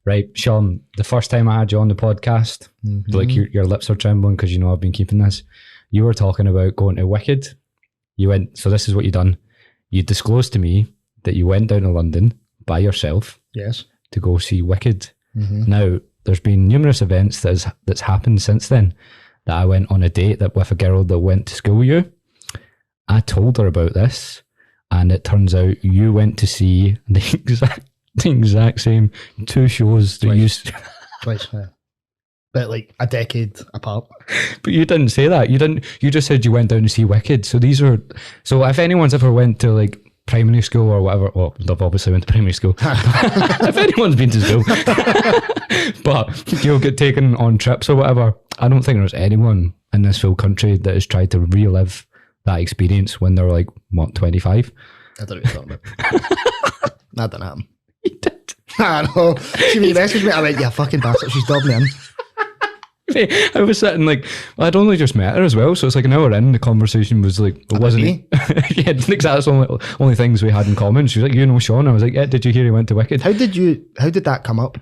Right, Sean, the first time I had you on the podcast, like your lips are trembling because you know I've been keeping this. You were talking about going to Wicked. You went, so this is what you done. You disclosed to me that you went down to London by yourself. Yes. To go see Wicked. Now, there's been numerous events that's happened since then that I went on a date with a girl that went to school with you. I told her about this, and it turns out you went to see the exact same two shows that Twice, yeah. But like a decade apart. But you didn't say that. You just said you went down to see Wicked. So so if anyone's ever went to like primary school or whatever, well, they've obviously went to primary school. If anyone's been to school, but you'll get taken on trips or whatever. I don't think there's anyone in this full country that has tried to relive that experience when they're like, what, 25? I don't know what you're talking about. That didn't happen. You did. I know. She messaged me. I went, yeah, fucking bastard. She's dubbed me in. I was sitting like, well, I'd only just met her as well, so it's like an hour in, the conversation was like, it wasn't me? Yeah, exactly. That's only things we had in common. She was like, you know Sean? I was like, yeah, did you hear he went to Wicked? How did that come up?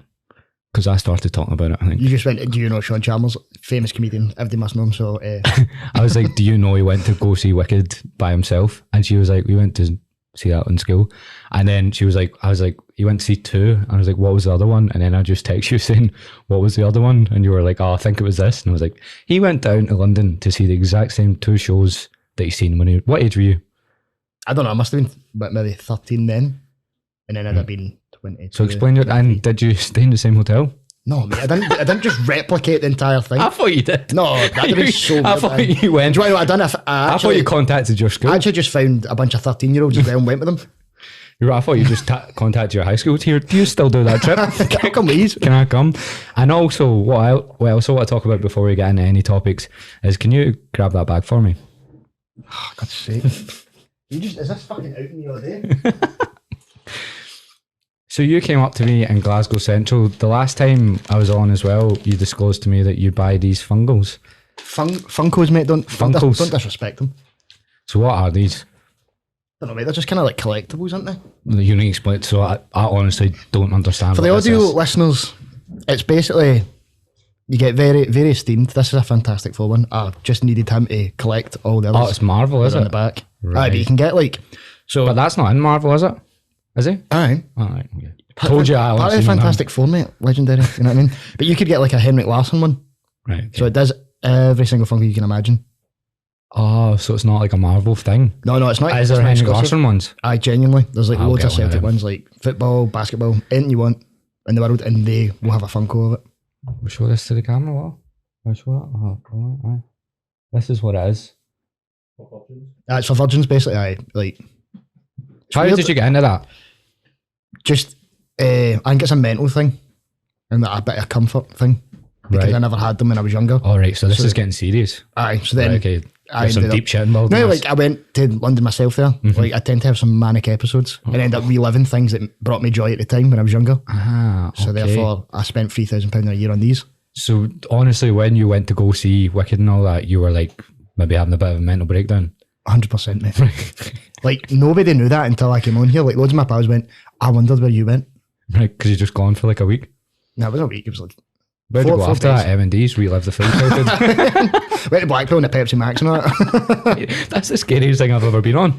Because I started talking about it, I think. You just went, do you know Sean Chalmers? Famous comedian, everybody must know him, so... I was like, do you know he went to go see Wicked by himself? And she was like, we went to see that in school. And then she was like, I was like, you went to see two? And I was like, what was the other one? And then I just text you saying, what was the other one? And you were like, oh, I think it was this. And I was like, he went down to London to see the exact same two shows that he's seen when what age were you? I don't know, I must have been maybe 13 then. And then I'd have been 22. So explain it. And did you stay in the same hotel? No, mate, I didn't just replicate the entire thing. I thought you did. No, that would be so weird. I thought you went. Do you know what I done? I thought you contacted your school. I actually just found a bunch of 13-year-olds as well and went with them. I thought you just contacted your high school. Do you still do that trip? Can I come, please? Can I come? And also, what I also want to talk about before we get into any topics is, can you grab that bag for me? Oh, God's sake. Is this fucking out in the other day? So you came up to me in Glasgow Central. The last time I was on as well, you disclosed to me that you buy these Fungos. Funkos, mate. Don't disrespect them. So what are these? I don't know, mate. They're just kind of like collectibles, aren't they? You need to explain it. So I honestly don't understand. For the audio listeners, it's basically, you get very, very esteemed. This is a fantastic full one. I just needed him to collect all the others. Oh, it's Marvel, is it? In the back. Right. Aye, but you can get like... But that's not in Marvel, is it? Is he? Aye. All right. Okay. Told you I part of the Fantastic Four, mate. Legendary. You know what I mean? But you could get like a Henrik Larsson one. Right. Okay. So it does every single Funko you can imagine. Oh, so it's not like a Marvel thing? No, it's not. Is there Henrik Larsson ones? Aye, genuinely. There's like loads of Celtic one ones, like football, basketball, anything you want in the world, and they will have a Funko of it. We'll show this to the camera, what? I'll show that? Oh, aye. This is what it is. It's for virgins, basically. Aye, like... How did you get into that? Just, I think it's a mental thing and a bit of comfort thing because I never had them when I was younger. All right, so this is getting serious. Aye, so then okay. There's some deep shit involved. No, like I went to London myself there. Like I tend to have some manic episodes and end up reliving things that brought me joy at the time when I was younger. So therefore, I spent £3,000 a year on these. So honestly, when you went to go see Wicked and all that, you were like maybe having a bit of a mental breakdown. 100%, mate. Like nobody knew that until I came on here. Like loads of my pals went, I wondered where you went. Right, because you just gone for like a week. No, it was a week. It was like where'd you go after that? M&D's, relive the film. Went to Blackpool and a Pepsi Max and all that. That's the scariest thing I've ever been on.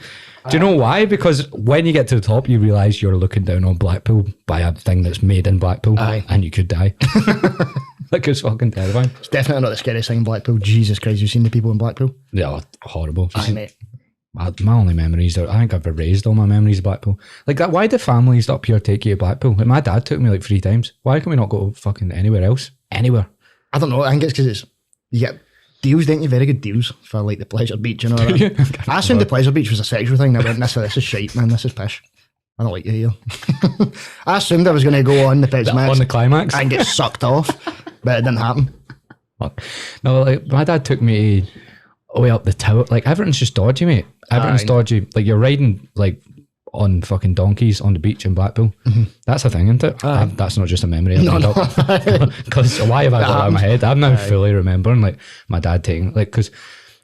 Do you know why? Because when you get to the top, you realise you're looking down on Blackpool by a thing that's made in Blackpool. Aye. And you could die. Like, it's fucking terrifying. It's definitely not the scariest thing in Blackpool. Jesus Christ, you've seen the people in Blackpool? Yeah, horrible. Aye, mate. My only memories are, I think I've erased all my memories of Blackpool. Like that, why do families up here take you to Blackpool? Like my dad took me like 3 times. Why can we not go fucking anywhere else? Anywhere. I don't know. I think it's because you get deals, don't you? Very good deals for like the Pleasure Beach and all that. I assumed the Pleasure Beach was a sexual thing. And I went, this is shite, man. This is pish. I don't like you here. I assumed I was going to go on the Pepsi Max. On the climax? And get sucked off. But it didn't happen. Fuck. No, like my dad took me way up the tower. Like everything's just dodgy, mate. Everything's dodgy. Like you're riding like on fucking donkeys on the beach in Blackpool. That's a thing, isn't it? That's not just a memory. Because why have I got that in my head? I'm now fully remembering like my dad taking, like, because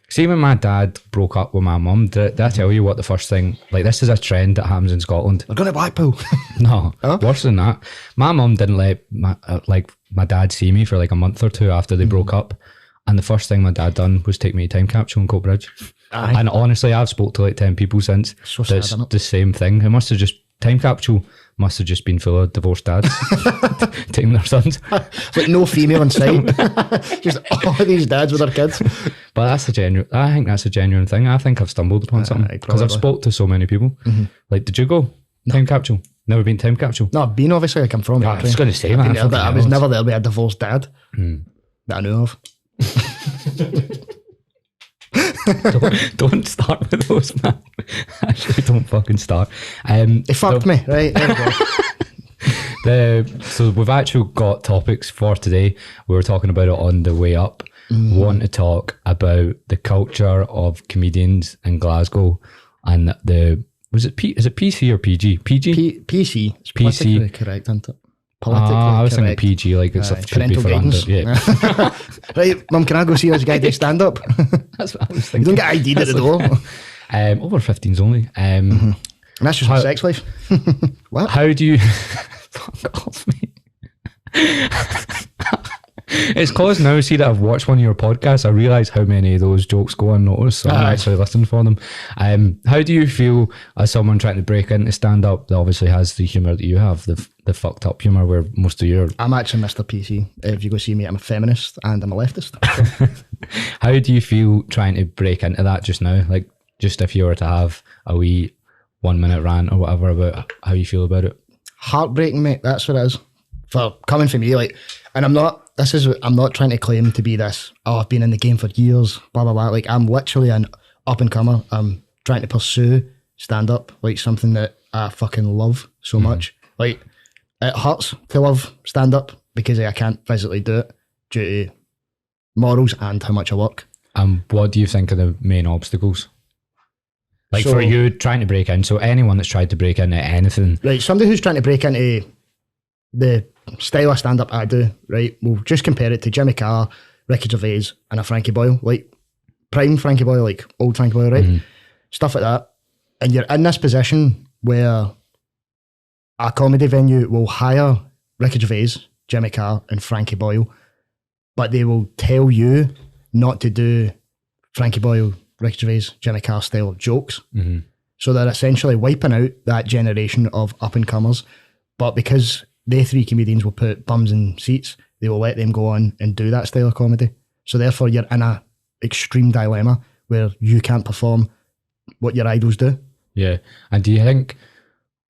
See, when my dad broke up with my mum, did I tell you what the first thing, like, this is a trend that happens in Scotland. We're going to Blackpool. No, Oh. worse than that. My mum didn't let my dad see me for like a month or two after they broke up. And the first thing my dad done was take me to time capsule in Coatbridge. Aye. And honestly, I've spoke to like 10 people since. So sad, That's isn't it? the same thing. It must have just, time capsule must have just been full of divorced dads taking their sons. It's like no female in sight. Just all of these dads with their kids. But I think that's a genuine thing. I think I've stumbled upon something because I've spoke to so many people. Like, did you go? Time capsule? Never been time capsule? No, I've been obviously, like I'm from I was going to say, man. there, but I was never there with a divorced dad that I knew of. Don't start with those, man. Actually, don't fucking start. They fucked me, right? There we go. So we've actually got topics for today. We were talking about it on the way up. We want to talk about the culture of comedians in Glasgow and is it PC or PG? PG? PC. It's PC. politically correct, isn't it? Politically I was thinking correct. PG, like it's Aye, should be parental for under. guidance. Yeah, Right, Mum, can I go see this guy do stand up? that's what I was You thinking. don't get ID'd at the door. Over 15s only. And that's just How- my sex life. What? How do you fuck off me? It's cause now, see that I've watched one of your podcasts, I realise how many of those jokes go unnoticed, so I'm Aye. actually listening for them. How do you feel as someone trying to break into stand up that obviously has the humour that you have, the fucked up humour where most of your I'm actually Mr. PC. If you go see me, I'm a feminist and I'm a leftist. So, how do you feel trying to break into that just now? Like, just if you were to have a wee 1 minute rant or whatever about how you feel about it. heartbreaking, mate. That's what it is. For coming from me, like, and I'm not trying to claim to be this, oh, I've been in the game for years, blah, blah, blah. Like, I'm literally an up and comer. I'm trying to pursue stand up, like something that I fucking love so much. Like, it hurts to love stand up because I can't physically do it due to morals and how much I work. What do you think are the main obstacles? Like, So- for you trying to break in, so anyone that's tried to break into anything, Right, somebody who's trying to break into the style of stand-up I do, right, we'll just compare it to Jimmy Carr, Ricky Gervais and a Frankie Boyle, like prime Frankie Boyle, like old Frankie Boyle, right? Stuff like that. And you're in this position where a comedy venue will hire Ricky Gervais, Jimmy Carr and Frankie Boyle, but they will tell you not to do Frankie Boyle, Ricky Gervais, Jimmy Carr style jokes. So they're essentially wiping out that generation of up-and-comers. But because they three comedians will put bums in seats, they will let them go on and do that style of comedy. So therefore, you're in a extreme dilemma where you can't perform what your idols do. yeah. And do you think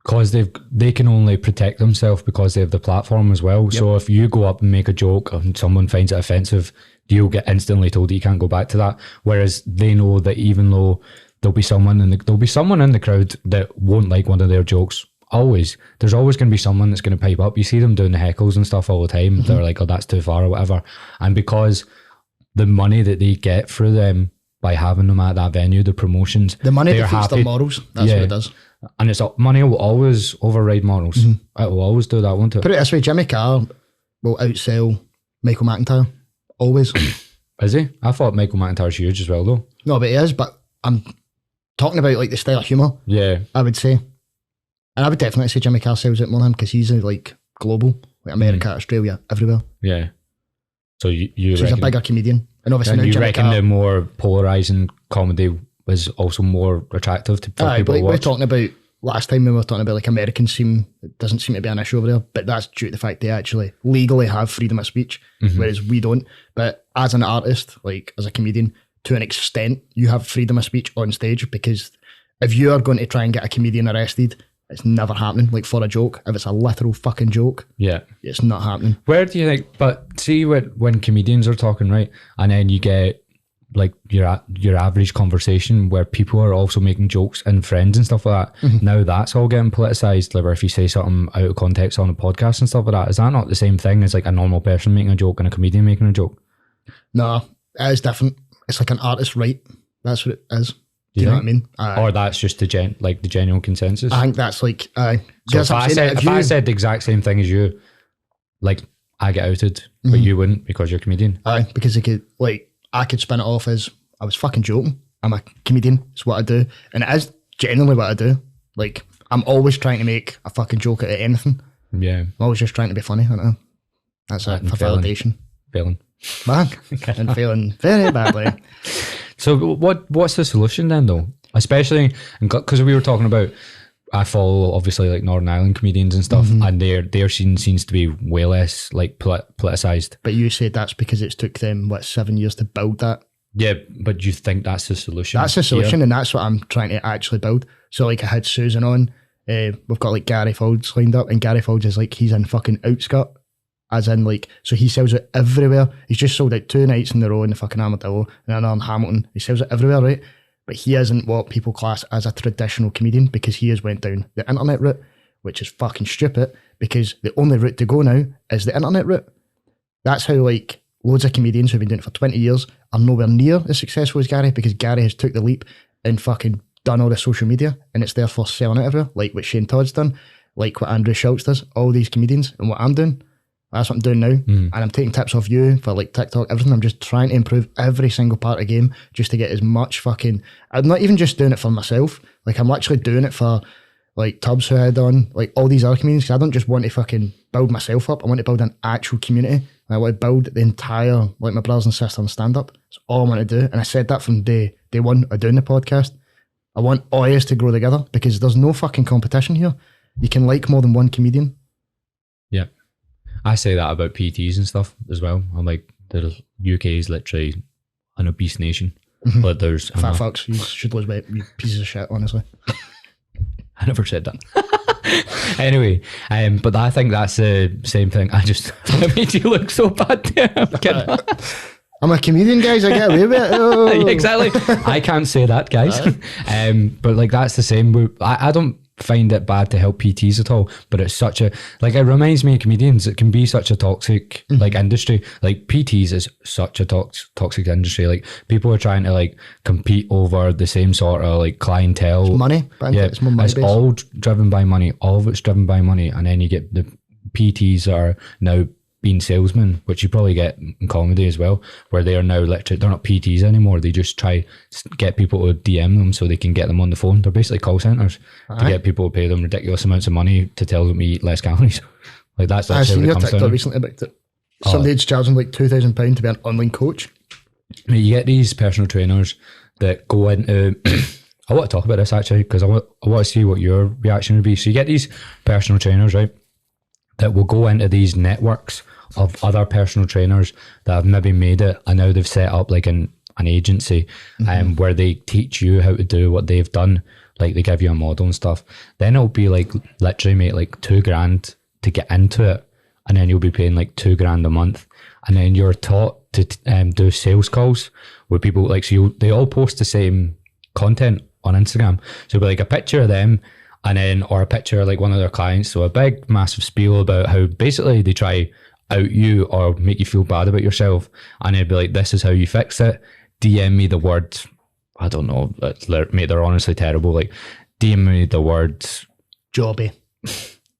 because they can only protect themselves because they have the platform as well? So if you go up and make a joke and someone finds it offensive, you'll get instantly told that you can't go back to that. Whereas they know that even though there'll be someone in the crowd that won't like one of their jokes. There's always going to be someone that's going to pipe up. You see them doing the heckles and stuff all the time. They're like, oh, that's too far or whatever. And because the money that they get through them by having them at that venue, the promotions, The money they're defeats their morals. That's what it does. And money will always override morals. It will always do that, won't it? Put it this way, Jimmy Carr will outsell Michael McIntyre. Always. Is he? I thought Michael McIntyre's huge as well, though. No, but he is. But I'm talking about like the style of humour, Yeah. I would say. And I would definitely say Jimmy Carr sells it more than him because he's like global, like America, Australia, everywhere. Yeah. So you So he's a reckon, bigger comedian. And obviously and now you Jimmy reckon Carr. the more polarising comedy was also more attractive for Aye, people but to like we were watch? talking about last time, we were talking about like Americans it doesn't seem to be an issue over there, but that's due to the fact they actually legally have freedom of speech, whereas we don't. But as an artist, like as a comedian, to an extent, you have freedom of speech on stage because if you are going to try and get a comedian arrested, it's never happening. Like for a joke, if it's a literal fucking joke, Yeah. it's not happening. Where do you think, but see when comedians are talking, right, and then you get like your average conversation where people are also making jokes and friends and stuff like that, now that's all getting politicised, like if you say something out of context on a podcast and stuff like that, is that not the same thing as like a normal person making a joke and a comedian making a joke? No, it is different. It's like an artist right. That's what it is. Do you know what I mean? Or that's just the general consensus? I think that's like, So guess if I'm I saying said, that if I said the exact same thing as you, like I get outed, but you wouldn't because you're a comedian. because it could, like, I could spin it off as I was fucking joking. I'm a comedian. It's what I do. And it is generally what I do. Like, I'm always trying to make a fucking joke out of anything. Yeah. I'm always just trying to be funny, I don't know. That's it, for validation. Failing. Man, and failing very badly. So what's the solution then, though? Especially because we were talking about, I follow obviously like Northern Ireland comedians and stuff, and their scene seems to be way less like politicized. But you said that's because it's took them 7 years to build that. Yeah, but do you think that's the solution? That's the solution, and that's what I'm trying to actually build. So like I had Susan on, we've got like Gary Folds lined up, and Gary Folds is like, he's in fucking Outskirt, as in like, so he sells it everywhere. He's just sold out 2 nights in a row in the fucking Armadillo and another in Hamilton. He sells it everywhere, right? But he isn't what people class as a traditional comedian, because he has went down the internet route, which is fucking stupid, because the only route to go now is the internet route. That's how like loads of comedians who've been doing it for 20 years are nowhere near as successful as Gary, because Gary has took the leap and fucking done all the social media, and it's therefore selling it everywhere, like what Shane Todd's done, like what Andrew Schultz does, all these comedians, and what I'm doing. That's what I'm doing now. And I'm taking tips off you for like TikTok, everything. I'm just trying to improve every single part of the game just to get as much fucking... I'm not even just doing it for myself. Like, I'm actually doing it for like Tubbs, who I had on, like all these other comedians, because I don't just want to fucking build myself up. I want to build an actual community. And I want to build the entire, like my brothers and sisters on stand-up. That's all I want to do. And I said that from day one of doing the podcast. I want all of us to grow together, because there's no fucking competition here. You can like more than one comedian. Yeah. I say that about PTs and stuff as well. I'm like, the UK is literally an obese nation. But there's... Fat fucks, you should lose weight, you pieces of shit, honestly. I never said that. Anyway, but I think that's the same thing. It made you look so bad. I'm kidding. I'm a comedian, guys, I get away with it. Oh. Exactly. I can't say that, guys. But like, that's the same. I don't find it bad to help PTs at all, but it's such a, like, it reminds me of comedians. It can be such a toxic like industry. Like PTs is such a toxic industry. Like, people are trying to like compete over the same sort of like clientele. It's money. Yeah, it's more money it's based. all driven by money. All of it's driven by money, and then you get the PTs are now being salesmen, which you probably get in comedy as well, where they are now literally, they're not PTs anymore. They just try get people to DM them so they can get them on the phone. They're basically call centers to get people to pay them ridiculous amounts of money to tell them to eat less calories. Like, that's I've seen how it your comes TikTok down. recently about it. Somebody's charging like £2,000 to be an online coach. You get these personal trainers that go into... I want to talk about this actually, because I want to see what your reaction would be. So you get these personal trainers, right, that will go into these networks of other personal trainers that have maybe made it, and now they've set up like an agency where they teach you how to do what they've done. Like, they give you a model and stuff. Then it'll be like literally make like $2,000 to get into it, and then you'll be paying like $2,000 a month, and then you're taught to do sales calls with people. Like, so they all post the same content on Instagram. So it'll be like a picture of them, and then, or a picture of like one of their clients. So a big massive spiel about how basically they try out you or make you feel bad about yourself, and it'd be like, this is how you fix it. DM me the word, I don't know, mate, they're honestly terrible. Like, DM me the words Jobby.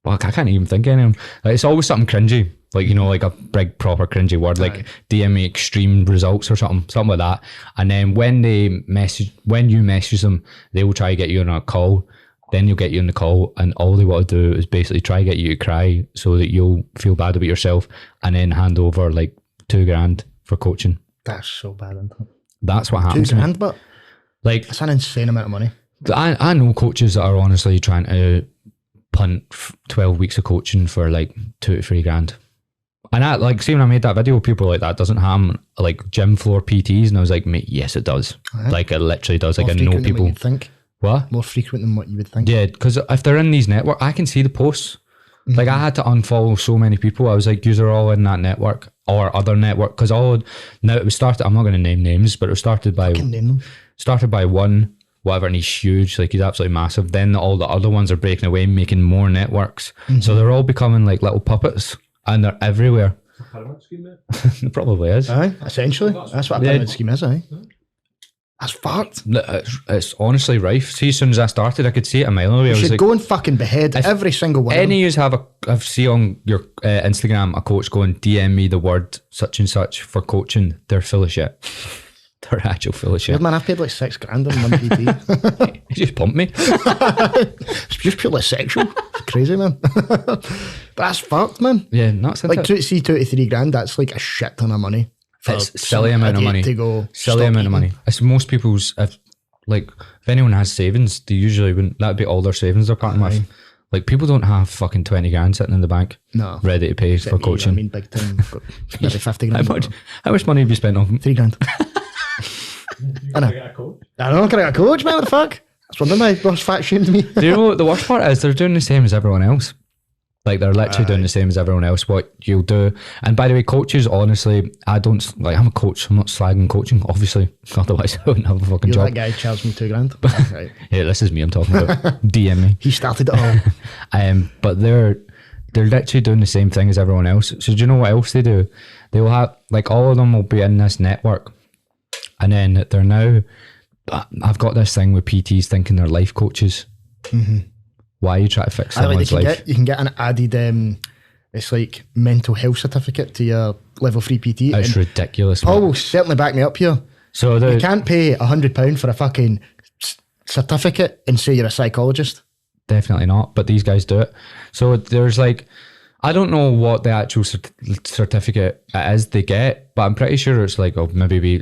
Well, I can't even think of any of them. Like, it's always something cringy, like, you know, like a big proper cringy word, like DM me extreme results or something like that. And then when you message them, they will try to get you on a call. Then you'll get you on the call, and all they want to do is basically try to get you to cry so that you'll feel bad about yourself, and then hand over like $2,000 for coaching. That's so bad, isn't it? That's what happens. $2,000, but like, it's an insane amount of money. I know coaches that are honestly trying to punt 12 weeks of coaching for like $2,000 to $3,000. And I, like, see, when I made that video, people were like, that doesn't harm like gym floor PTs, and I was like, mate, yes, it does. Like, it literally does. Like, I know people. You'd think. What? More frequent than what you would think. Yeah, because if they're in these networks, I can see the posts. Like, I had to unfollow so many people. I was like, you're all in that network or other network, because now it was started. I'm not going to name names, but it was started by one, whatever, and he's huge. Like, he's absolutely massive. Then all the other ones are breaking away, making more networks. So they're all becoming like little puppets, and they're everywhere. Pyramid scheme, mate? It probably is. Aye, essentially. That's what a pyramid scheme is, aye. That's fucked. It's honestly rife. See, as soon as I started, I could see it a mile away. You I was should like, go and fucking behead every single one. any of you I've seen on your Instagram a coach going, DM me the word such and such for coaching, they're full of shit. They're actual full of shit. Yeah, man, I've paid like $6,000 on one PT. You just pumped me. It's just purely sexual. It's crazy, man. But that's fucked, man. Yeah, nuts. Like, see, 2 to 3 grand, that's like a shit ton of money. It's silly amount of money. To go silly amount of money. It's most people's, if anyone has savings, they usually wouldn't, that'd be all their savings they're parting with. Like, people don't have fucking 20 grand sitting in the bank. No. Ready to pay for coaching. I mean, big time. Got maybe 50 grand. How much money have you spent on them? 3 grand. I know. Can I get a coach, man? What the fuck? That's one of my boss fat shamed me. Do you know what the worst part is? They're doing the same as everyone else. Like, they're literally doing the same as everyone else. What you'll do, and by the way, coaches, honestly, I don't, like, I'm a coach, I'm not slagging coaching, obviously, otherwise I wouldn't have a fucking job. That guy charged me 2 grand. Right. Yeah, this is me I'm talking about. DM me. He started it all. But they're literally doing the same thing as everyone else. So do you know what else they do? They will have, like, all of them will be in this network, and then they're now, I've got this thing with PTs thinking they're life coaches. Mm-hmm. Why are you trying to fix someone's life? You can get an added, it's like mental health certificate to your level 3 PT. It's ridiculous. Paul will certainly back me up here. So you can't pay £100 for a fucking certificate and say you're a psychologist. Definitely not, but these guys do it. So there's like, I don't know what the actual certificate is they get, but I'm pretty sure it's like,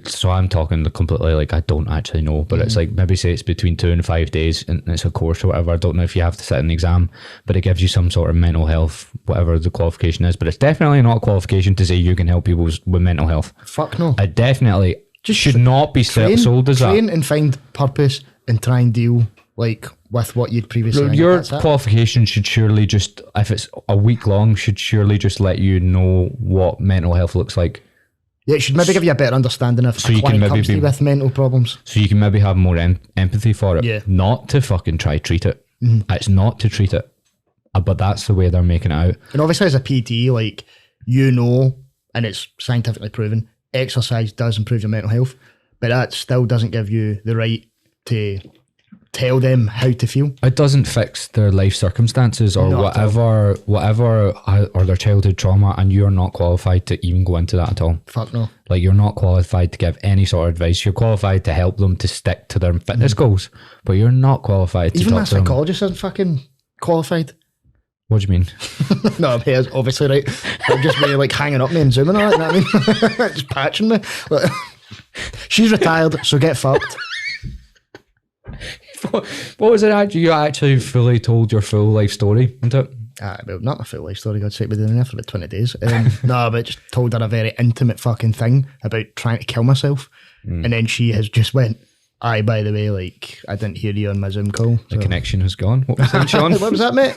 so I'm talking completely like, I don't actually know, but it's like, maybe say it's between 2 and 5 days and it's a course or whatever. I don't know if you have to sit an exam, but it gives you some sort of mental health, whatever the qualification is, but it's definitely not a qualification to say you can help people with mental health. Fuck no. It definitely should not be sold as that. Train and find purpose and try and deal like with what you'd previously your qualification should surely just, if it's a week long, should surely just let you know what mental health looks like. Yeah, it should maybe give you a better understanding of a client comes to you with mental problems. So you can maybe have more empathy for it. Yeah. Not to fucking try treat it. Mm-hmm. It's not to treat it. But that's the way they're making it out. And obviously as a PT, like, you know, and it's scientifically proven, exercise does improve your mental health, but that still doesn't give you the right to tell them how to feel. It doesn't fix their life circumstances or whatever, or their childhood trauma, and you're not qualified to even go into that at all. Fuck no. Like, you're not qualified to give any sort of advice. You're qualified to help them to stick to their fitness goals, but you're not qualified to even talk a psychologist isn't fucking qualified. What do you mean? No, he is obviously, right. I'm just really like hanging up me and zooming on it, you know what I mean? Just patching me. Like, she's retired, so get fucked. What was it actually? You actually fully told your full life story, isn't it? Well, not my full life story, God's sake, we've been in there for about 20 days. No, but just told her a very intimate fucking thing about trying to kill myself. And then she has just went, aye, by the way, like, I didn't hear you on my Zoom call. The connection has gone. What was that, Sean? What was that, mate?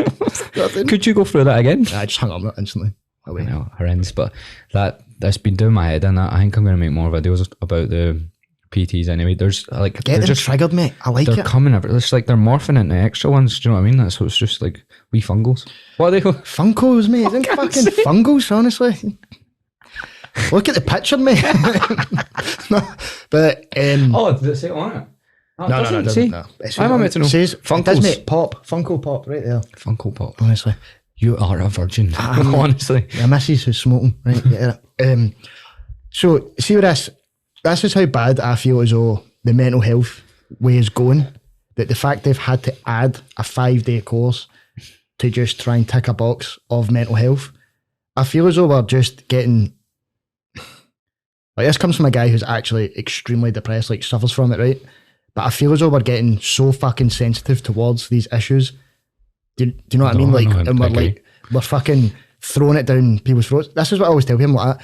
Could you go through that again? I just hung up instantly. Away. I know, horrendous, but that's been doing my head in. I think I'm going to make more videos about the PTs anyway. There's like, get them just triggered, mate. I like they're it. Coming over. It's like they're morphing into extra ones. Do you know what I mean? That's so it's just like wee fungals. What are they? Funkos, mate. Isn't fucking fungals, honestly. Look at the picture, mate. No, but does it say on it? No, it doesn't. No. I'm meant to know. It says Funkos. It does, mate. Pop, Funko Pop, right there. Funko Pop. Honestly, you are a virgin. Honestly, my missus who's smoking. Right. Yeah. So see with this. This is how bad I feel as though the mental health way is going, that the fact they've had to add a 5-day course to just try and tick a box of mental health. I feel as though we're just getting, like, this comes from a guy who's actually extremely depressed, like suffers from it, right? But I feel as though we're getting so fucking sensitive towards these issues. Do you know what I mean? Like, and we're fucking throwing it down people's throats. This is what I always tell people, like,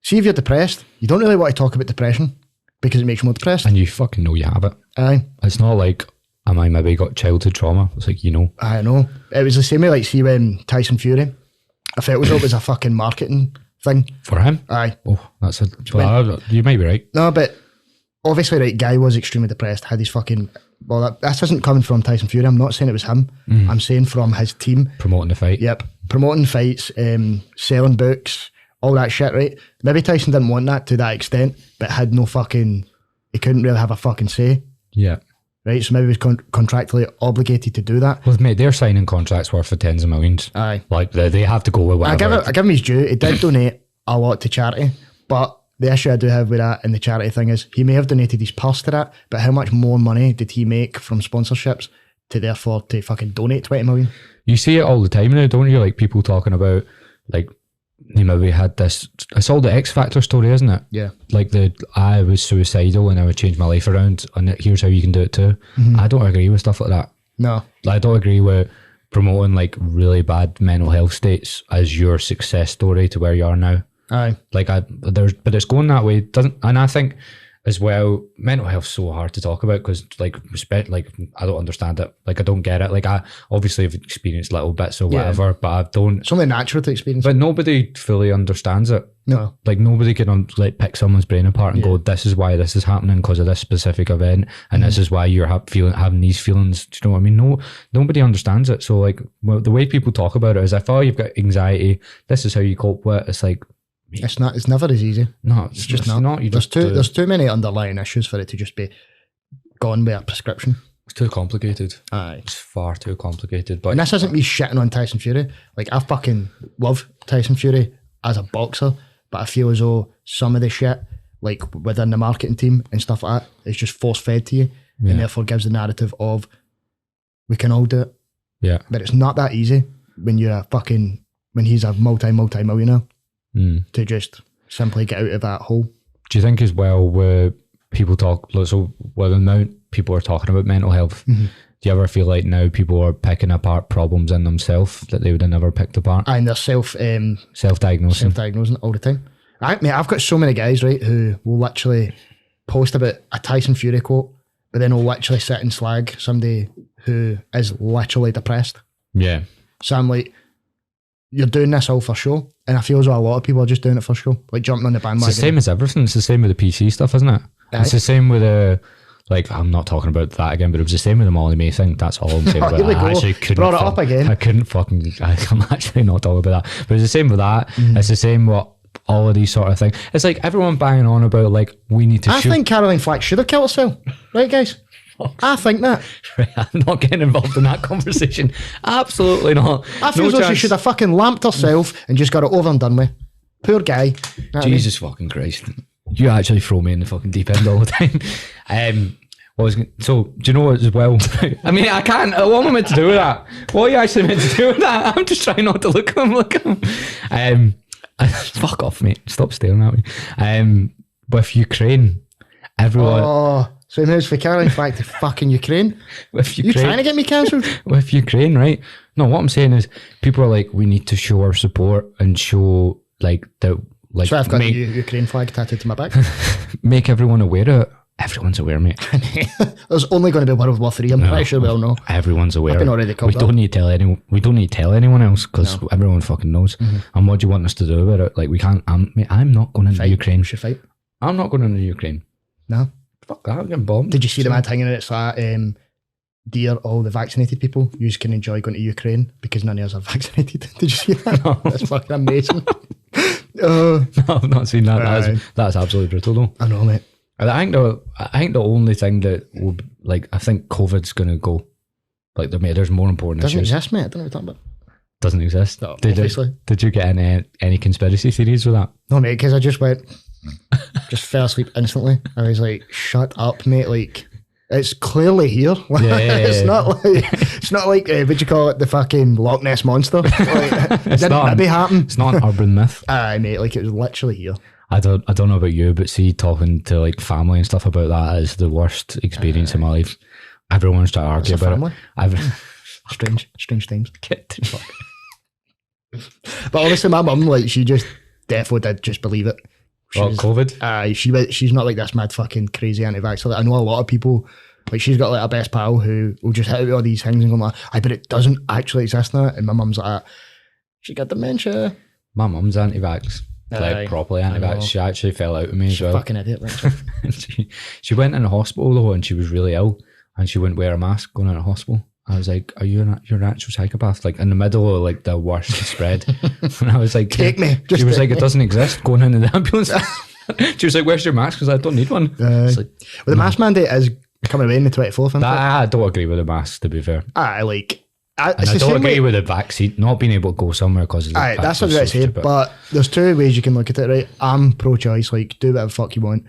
see, if you're depressed, you don't really want to talk about depression because it makes you more depressed. And you fucking know you have it. Aye. It's not like, I maybe got childhood trauma. It's like, you know. I know. It was the same way, like, see, when Tyson Fury, I felt as though it was a fucking marketing thing. For him? Aye. Oh, that's a... you might be right. No, but obviously, right, guy was extremely depressed, had his fucking... Well, this isn't coming from Tyson Fury. I'm not saying it was him. I'm saying from his team. Promoting the fight. Yep. Promoting fights, selling books, all that shit, right? Maybe Tyson didn't want that to that extent, but had no fucking... He couldn't really have a fucking say. Yeah. Right? So maybe he was contractually obligated to do that. Well, mate, they're signing contracts worth of tens of millions. Aye. Like, they have to go with whatever. I give him his due. He did donate a lot to charity, but the issue I do have with that and the charity thing is he may have donated his purse to that, but how much more money did he make from sponsorships to fucking donate 20 million? You see it all the time now, don't you? Like people talking about, like, they maybe had this, it's all the X Factor story, isn't it? Yeah. Like I was suicidal and I would change my life around and here's how you can do it too. I don't agree with stuff like that. No. I don't agree with promoting like really bad mental health states as your success story to where you are now. Aye. Like but it's going that way, doesn't? And I think as well, mental health's so hard to talk about because like respect, like I don't understand it. Like I don't get it. Like I obviously have experienced little bits or whatever, but I don't. It's only natural to experience. But nobody fully understands it. No. Like nobody can like pick someone's brain apart and go, this is why this is happening because of this specific event, and this is why you're having these feelings. Do you know what I mean? No, nobody understands it. So like the way people talk about it is, if you've got anxiety, this is how you cope with it. It's like. It's not. It's never as easy. No, it's just not. There's too many underlying issues for it to just be gone with a prescription. It's too complicated. Aye, it's far too complicated. But and this isn't me shitting on Tyson Fury. Like I fucking love Tyson Fury as a boxer, but I feel as though some of the shit, like within the marketing team and stuff like that, is just force fed to you, and therefore gives the narrative of we can all do it. Yeah, but it's not that easy when he's a multi-millionaire. To just simply get out of that hole. Do you think as well where people talk, so with the amount people are talking about mental health, do you ever feel like now people are picking apart problems in themselves that they would have never picked apart? And they're self-diagnosing all the time. I've got so many guys, right, who will literally post about a Tyson Fury quote, but then will literally sit and slag somebody who is literally depressed. Yeah. So I'm like, you're doing this all for show, and I feel as though a lot of people are just doing it for show, like jumping on the bandwagon. It's the same as everything. It's the same with the PC stuff, isn't it? Right. It's the same with like, I'm not talking about that again, but it was the same with the Molly May thing. That's all I'm saying about it. I actually couldn't brought it up again. I couldn't fucking. I'm actually not talking about that. But it's the same with that. It's the same with all of these sort of things. It's like everyone banging on about like we need to. I think Caroline Flack should have killed herself, right, guys? I think that. I'm not getting involved in that conversation. Absolutely not. I feel as though she should have fucking lamped herself and just got it over and done with. Poor guy. Jesus fucking Christ. You actually throw me in the fucking deep end all the time. So, do you know what as well? I mean, I can't. What am I meant to do with that? What are you actually meant to do with that? I'm just trying not to look at him. Fuck off, mate. Stop staring at me. With Ukraine, everyone... Oh... So now it's for Caroline Flack to fucking Ukraine. With Ukraine. You trying to get me cancelled? With Ukraine, right? No, what I'm saying is people are like, we need to show our support and show like that. Like, so I've got the Ukraine flag tattooed to my back. Make everyone aware of it. Everyone's aware, mate. There's only going to be World War III. I'm pretty sure we all know. Everyone's aware. I've been already we don't need to tell anyone. We don't need to tell anyone else because everyone fucking knows. And what do you want us to do about it? Like we can't. I'm not going into Ukraine. We should fight. I'm not going into Ukraine. No. Fuck that, I'm getting bombed. Did you see the mad thing in it? It's like, dear all the vaccinated people, you can enjoy going to Ukraine because none of us are vaccinated. Did you see that? No. That's fucking amazing. No, I've not seen that. That's absolutely brutal though. I know, mate. I think the only thing that will, like, I think COVID's going to go. Like, there's more important doesn't issues. Exist, mate. I don't know what you're talking about. Doesn't exist. No, did you get any conspiracy theories with that? No, mate, because I just just fell asleep instantly. I was like, shut up, mate. Like, it's clearly here. It's not like what you call it, the fucking Loch Ness monster. Like, it didn't maybe happen. It's not an urban myth. Aye, mate, like it was literally here. I don't know about you, but see, talking to like family and stuff about that is the worst experience in my life. Everyone's trying to argue about it. Strange times. But honestly, my mum, like, she just definitely did just believe it. COVID? She's not like this mad fucking crazy anti-vaxxer. Like, I know a lot of people, like, she's got like a best pal who will just hit out with all these things and go like, but it doesn't actually exist now. And my mum's like, she got dementia. My mum's anti-vax. Like, properly anti-vax. She actually fell out with me as well. Fucking idiot, right? she went in the hospital though, and she was really ill, and she wouldn't wear a mask going into hospital. I was like, you're an actual psychopath, like in the middle of like the worst spread. And I was like, take me. She was like, it doesn't exist, going into the ambulance. She was like, where's your mask? Because I don't need one. Like, the mask mandate is coming away in the 24th. I don't agree with the mask, to be fair. Like, And it's I the don't same agree way. with the vaccine, not being able to go somewhere because of the Aye, that's what I was so going to say. stupid. But there's two ways you can look at it, right? I'm pro-choice, like do whatever the fuck you want,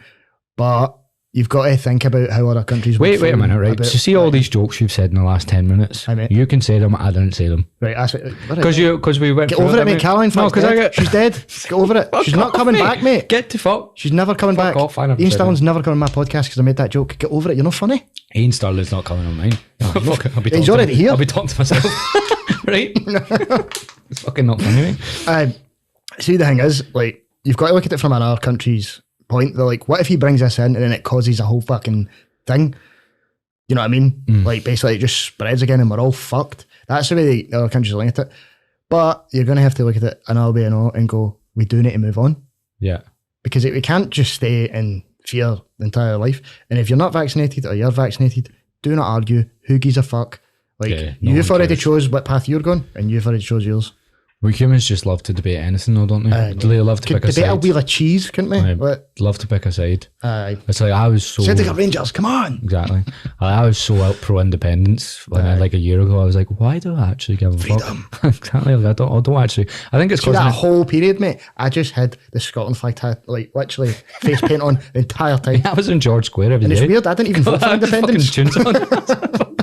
but you've got to think about how other countries. Wait would a minute, feel right? about, So see all these jokes you've said in the last 10 minutes. Aye, mate. You can say them, I didn't say them. Right, that's it. Because we went Get through over it, didn't mate. we? Caroline, No, because because she's dead. Get over it. She's not coming back, mate. Get to fuck. She's never coming back. off, I never Ian said Sterling's never coming on my podcast because I made that joke. Get over it. You're not funny. Ian Sterling's not coming on mine. Fuck it, I'll be He's talking already to, here. I'll be talking to myself. Right? It's fucking not funny, mate. See, the thing is, like, you've got to look at it from another country's point. They're like, what if he brings this in and then it causes a whole fucking thing? You know what I mean? Like, basically, it just spreads again and we're all fucked. That's the way the other countries are looking at it. But you're going to have to look at it another way and go, we do need to move on. Yeah. Because we can't just stay in fear the entire life. And if you're not vaccinated or you're vaccinated, do not argue. Who gives a fuck? Like, Yeah, no you've one already cares. chose what path you're going and you've already chose yours. We humans just love to debate anything, though, don't they? Do they love to Could pick a debate a side? wheel of cheese, couldn't we? Aye. But, Love to pick a side. aye. It's like I was so... Celtic Rangers, come on. Exactly. I was so out pro independence when like a year ago. I was like, why do I actually give a fuck? Exactly. Like, I don't actually. I think it's See because that whole period, mate, I just had the Scotland flag like literally face paint on the entire time. I was in George Square every And day. it's weird, I didn't even vote for independence. Fucking tunes on.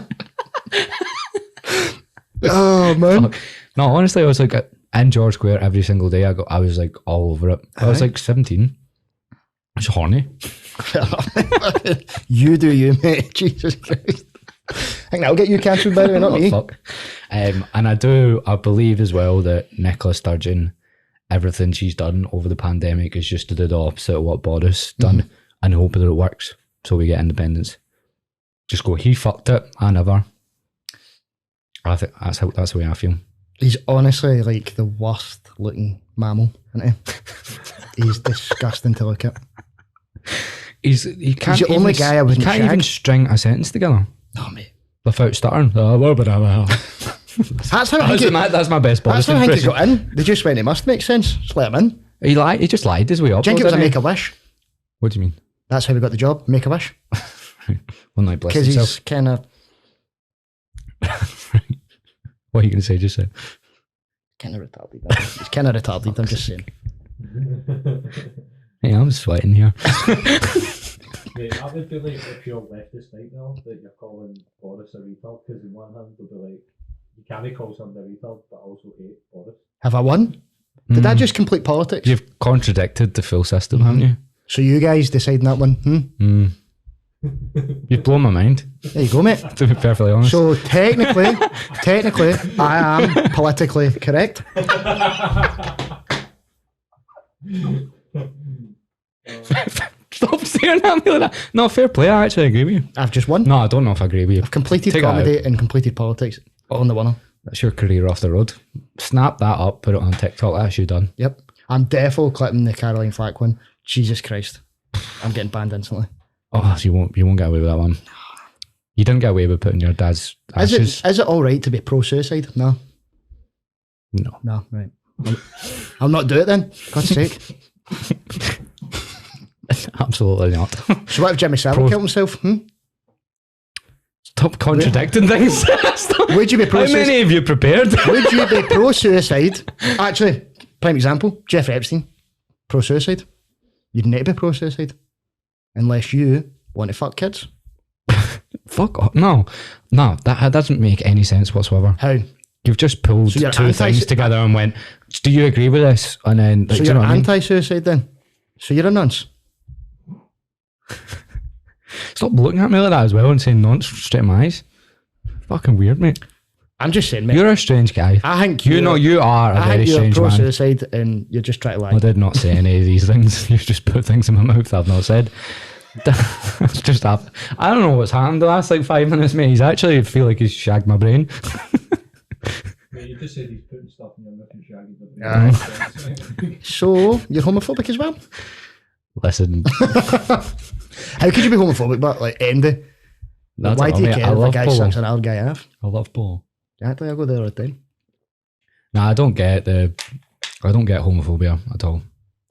Oh, man. Fuck. No, honestly, I was like in George Square every single day. I was like all over it. I was like 17. I was horny. You do you, mate. Jesus Christ. I think that'll get you cancelled, by the way, not Oh, me. fuck. And I believe as well that Nicola Sturgeon, everything she's done over the pandemic is just to do the opposite of what Boris done and hope that it works so we get independence. Just go, he fucked it, I never. I think that's the way I feel. He's honestly like the worst looking mammal, isn't he? He's disgusting to look at. He can't the only guy I wouldn't he can't shag. even string a sentence together No, mate. without stuttering. That's how I think That's my best Boris that's how I think he impression. got in. They just went, it must make sense. Just let him in. He lied. He just lied his way up. Do you think it was a didn't he? Make-A-Wish? What do you mean? That's how we got the job, Make-A-Wish. One night bless Because himself. he's kind of What are you going to say? Just say. retarded. He's kind of retarded, I'm just saying. Hey, I'm sweating here. Mate, that would be like a pure leftist nightmare that you're calling Boris a retard, because in one hand they'll be like, you can't call somebody a retard but also hate Boris. Have I won? Did that just complete politics? You've contradicted the full system, haven't you? So you guys deciding that one? You've blown my mind, There you go, mate. to be perfectly honest. So technically, I am politically correct. Stop staring at me like that. No, fair play. I actually agree with you. I've just won. No, I don't know if I agree with you. Completed Take it comedy and completed politics. All in the winner. That's your career off the road. Snap that up, put it on TikTok. That's you done. Yep. I'm defo clipping the Caroline Flack one. Jesus Christ. I'm getting banned instantly. Oh, so you won't get away with that one. You didn't get away with putting your dad's ashes. Is it all right to be pro-suicide? No. No. No, right. I'll not do it then. God's sake. Absolutely not. So what if Jimmy Savile killed himself? Stop contradicting things. Stop. Would you be How pro-suicide? many have you prepared? Would you be pro-suicide? Actually, prime example, Jeffrey Epstein. Pro-suicide. You'd need to be pro-suicide. Unless you want to fuck kids. Fuck off. No, that doesn't make any sense whatsoever. How? You've just pulled So you're two things together and went, do you agree with this? And then, like, So do you you're know what I mean? anti-suicide then? So you're a nonce? Stop looking at me like that as well and saying nonce straight in my eyes. Fucking weird, mate. I'm just saying, mate. You're a strange guy. I think you are a I very think you're strange man. pro-suicide and you're just trying to lie. I did not say any of these things. You've just put things in my mouth I've not said. It's just happened. I don't know what's happened the last like 5 minutes, mate. He's actually I feel like he's shagged my brain. Mate, you just said he's putting stuff in your mouth and shagging the So, you're homophobic as well? Listen, How could you be homophobic but like Andy? I Why don't do know, you mate. care I if a love guy polo. sucks another guy off? I love polo. Exactly, I go there all the time. Nah, I don't get homophobia at all.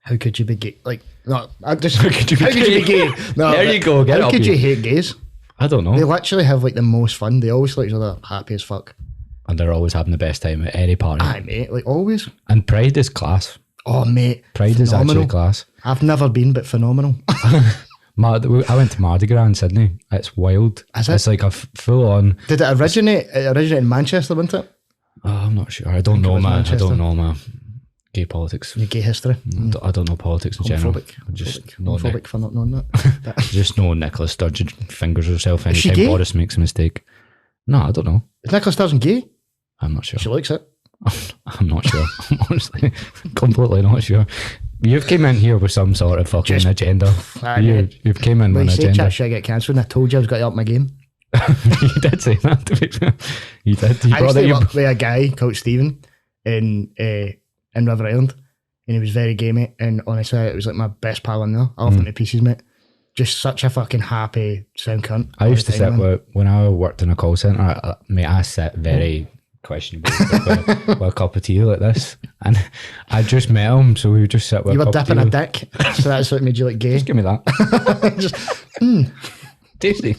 How could you be gay? Like, no, I just. How could you be gay? No, There but you go, get it How up could you. you hate gays? I don't They know. literally have like the most fun. They always look each other happy as fuck. and they're always having the best time at any party. Aye, mate, like always. And Pride is class. Oh, mate. Pride is actually class. I've never been, but phenomenal. I went to Mardi Gras in Sydney. It's wild. Is it? It's like a full on. Did it originate? It originated in Manchester, wasn't it? Oh, I'm not sure. I don't know, man. I don't know, man. Gay politics. Your gay history. I don't know politics in general. Homophobic for not knowing that. Just know Nicola Sturgeon fingers herself Is she anytime gay? Boris makes a mistake. No, I don't know. Is Nicola Sturgeon gay? I'm not sure. She likes it. I'm not sure. I'm honestly completely not sure. You've came in here with some sort of fucking agenda. You've came in with an You say agenda. chat shit, I get cancelled, and I told you I was going to up my game. You did say that, to be fair. You did. You I brought used it. to work with a guy called Stephen in River Island, and he was very gay, mate, and honestly, it was like my best pal in there. I loved him to pieces, mate. Just such a fucking happy sound cunt. I used to sit when I worked in a call centre, mate, I sit very questionable with a cup of tea like this, and I just met him, so we would just sit with You a were cup dipping a of tea. dick, so that's what made you look gay. Just give me that. Just, Tasty.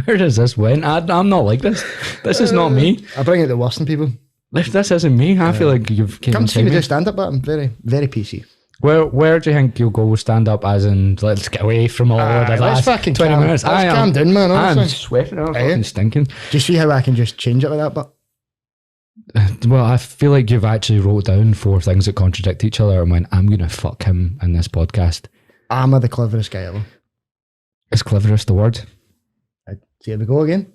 Where does this went? I'm not like this. This is not me. I bring out the worst in people. This isn't me. I feel like you've came Come to see inside me me. do stand up, but I'm very, very PC. Where do you think you'll go stand up, as in, let's get away from all of the Let's last fucking 20 calm, minutes? Let's calm down, man. I'm Honestly. sweating. I'm Aye. fucking stinking. Do you see how I can just change it like that? But Well, I feel like you've actually wrote down 4 things that contradict each other and went, I'm going to fuck him in this podcast. I'm the cleverest guy ever. Is cleverest the word? See, here we go again.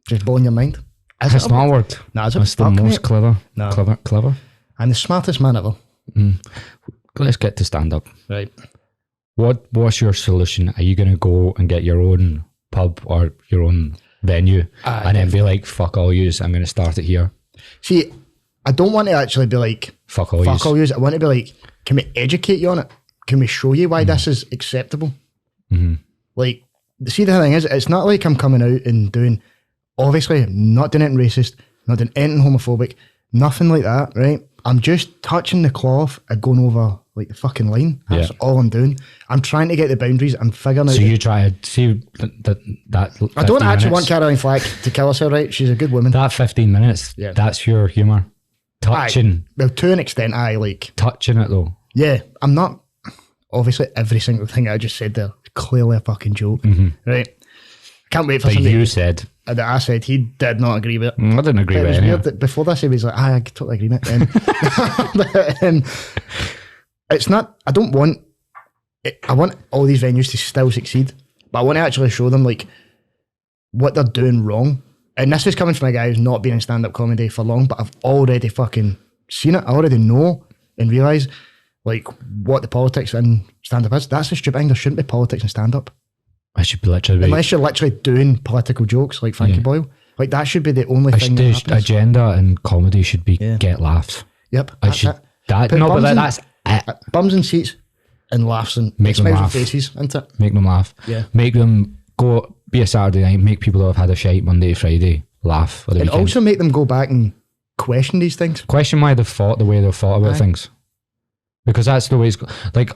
Just blowing your mind. Is It's it? not a word. No, it's It's the fuck, most mate. clever. No. Clever. I'm the smartest man ever. Let's get to stand up. Right. What's your solution? Are you going to go and get your own pub or your own venue and then be like, fuck all yous, I'm going to start it here? See, I don't want to actually be like, Fuck all fuck yous. all yous. I want to be like, can we educate you on it? Can we show you why this is acceptable? Like, see, the thing is, it's not like I'm coming out and doing, obviously, I'm not doing anything racist, not doing anything homophobic, nothing like that, right? I'm just touching the cloth and going over like the fucking line. That's all I'm doing. I'm trying to get the boundaries. I'm figuring out. So you try to see that I don't 15 actually want minutes, Caroline Flack to kill herself, right? She's a good woman. that 15 minutes, Yeah. that's your humour. Touching Well, to an extent, I like. touching it though. Yeah, I'm not. Obviously, every single thing I just said there is clearly a fucking joke, right? Can't wait for But somebody you said, that I said he did not agree with it. I didn't agree It with was any weird of it. that before this he was like, I totally agree with it. But, it's not, I don't want, I want all these venues to still succeed, but I want to actually show them like what they're doing wrong. And this is coming from a guy who's not been in stand-up comedy for long, but I've already fucking seen it. I already know and realise like what the politics in stand-up is. That's the stupid thing. There shouldn't be politics in stand-up. I should be literally Unless you're literally doing political jokes like Frankie Boyle. Like that should be the only thing that the happens. agenda in comedy should be get laughs. Yep. I That's should it. that Put no, but bums in- that's it. Bums and seats and laughs and Make them smiles and laugh. faces, isn't it? Make them laugh. Yeah. Make them go. Be a Saturday night. Make people that have had a shite Monday to Friday laugh for the And weekend. also make them go back and question these things. Question why they've thought the way they've thought about Aye. things, because that's the way it's like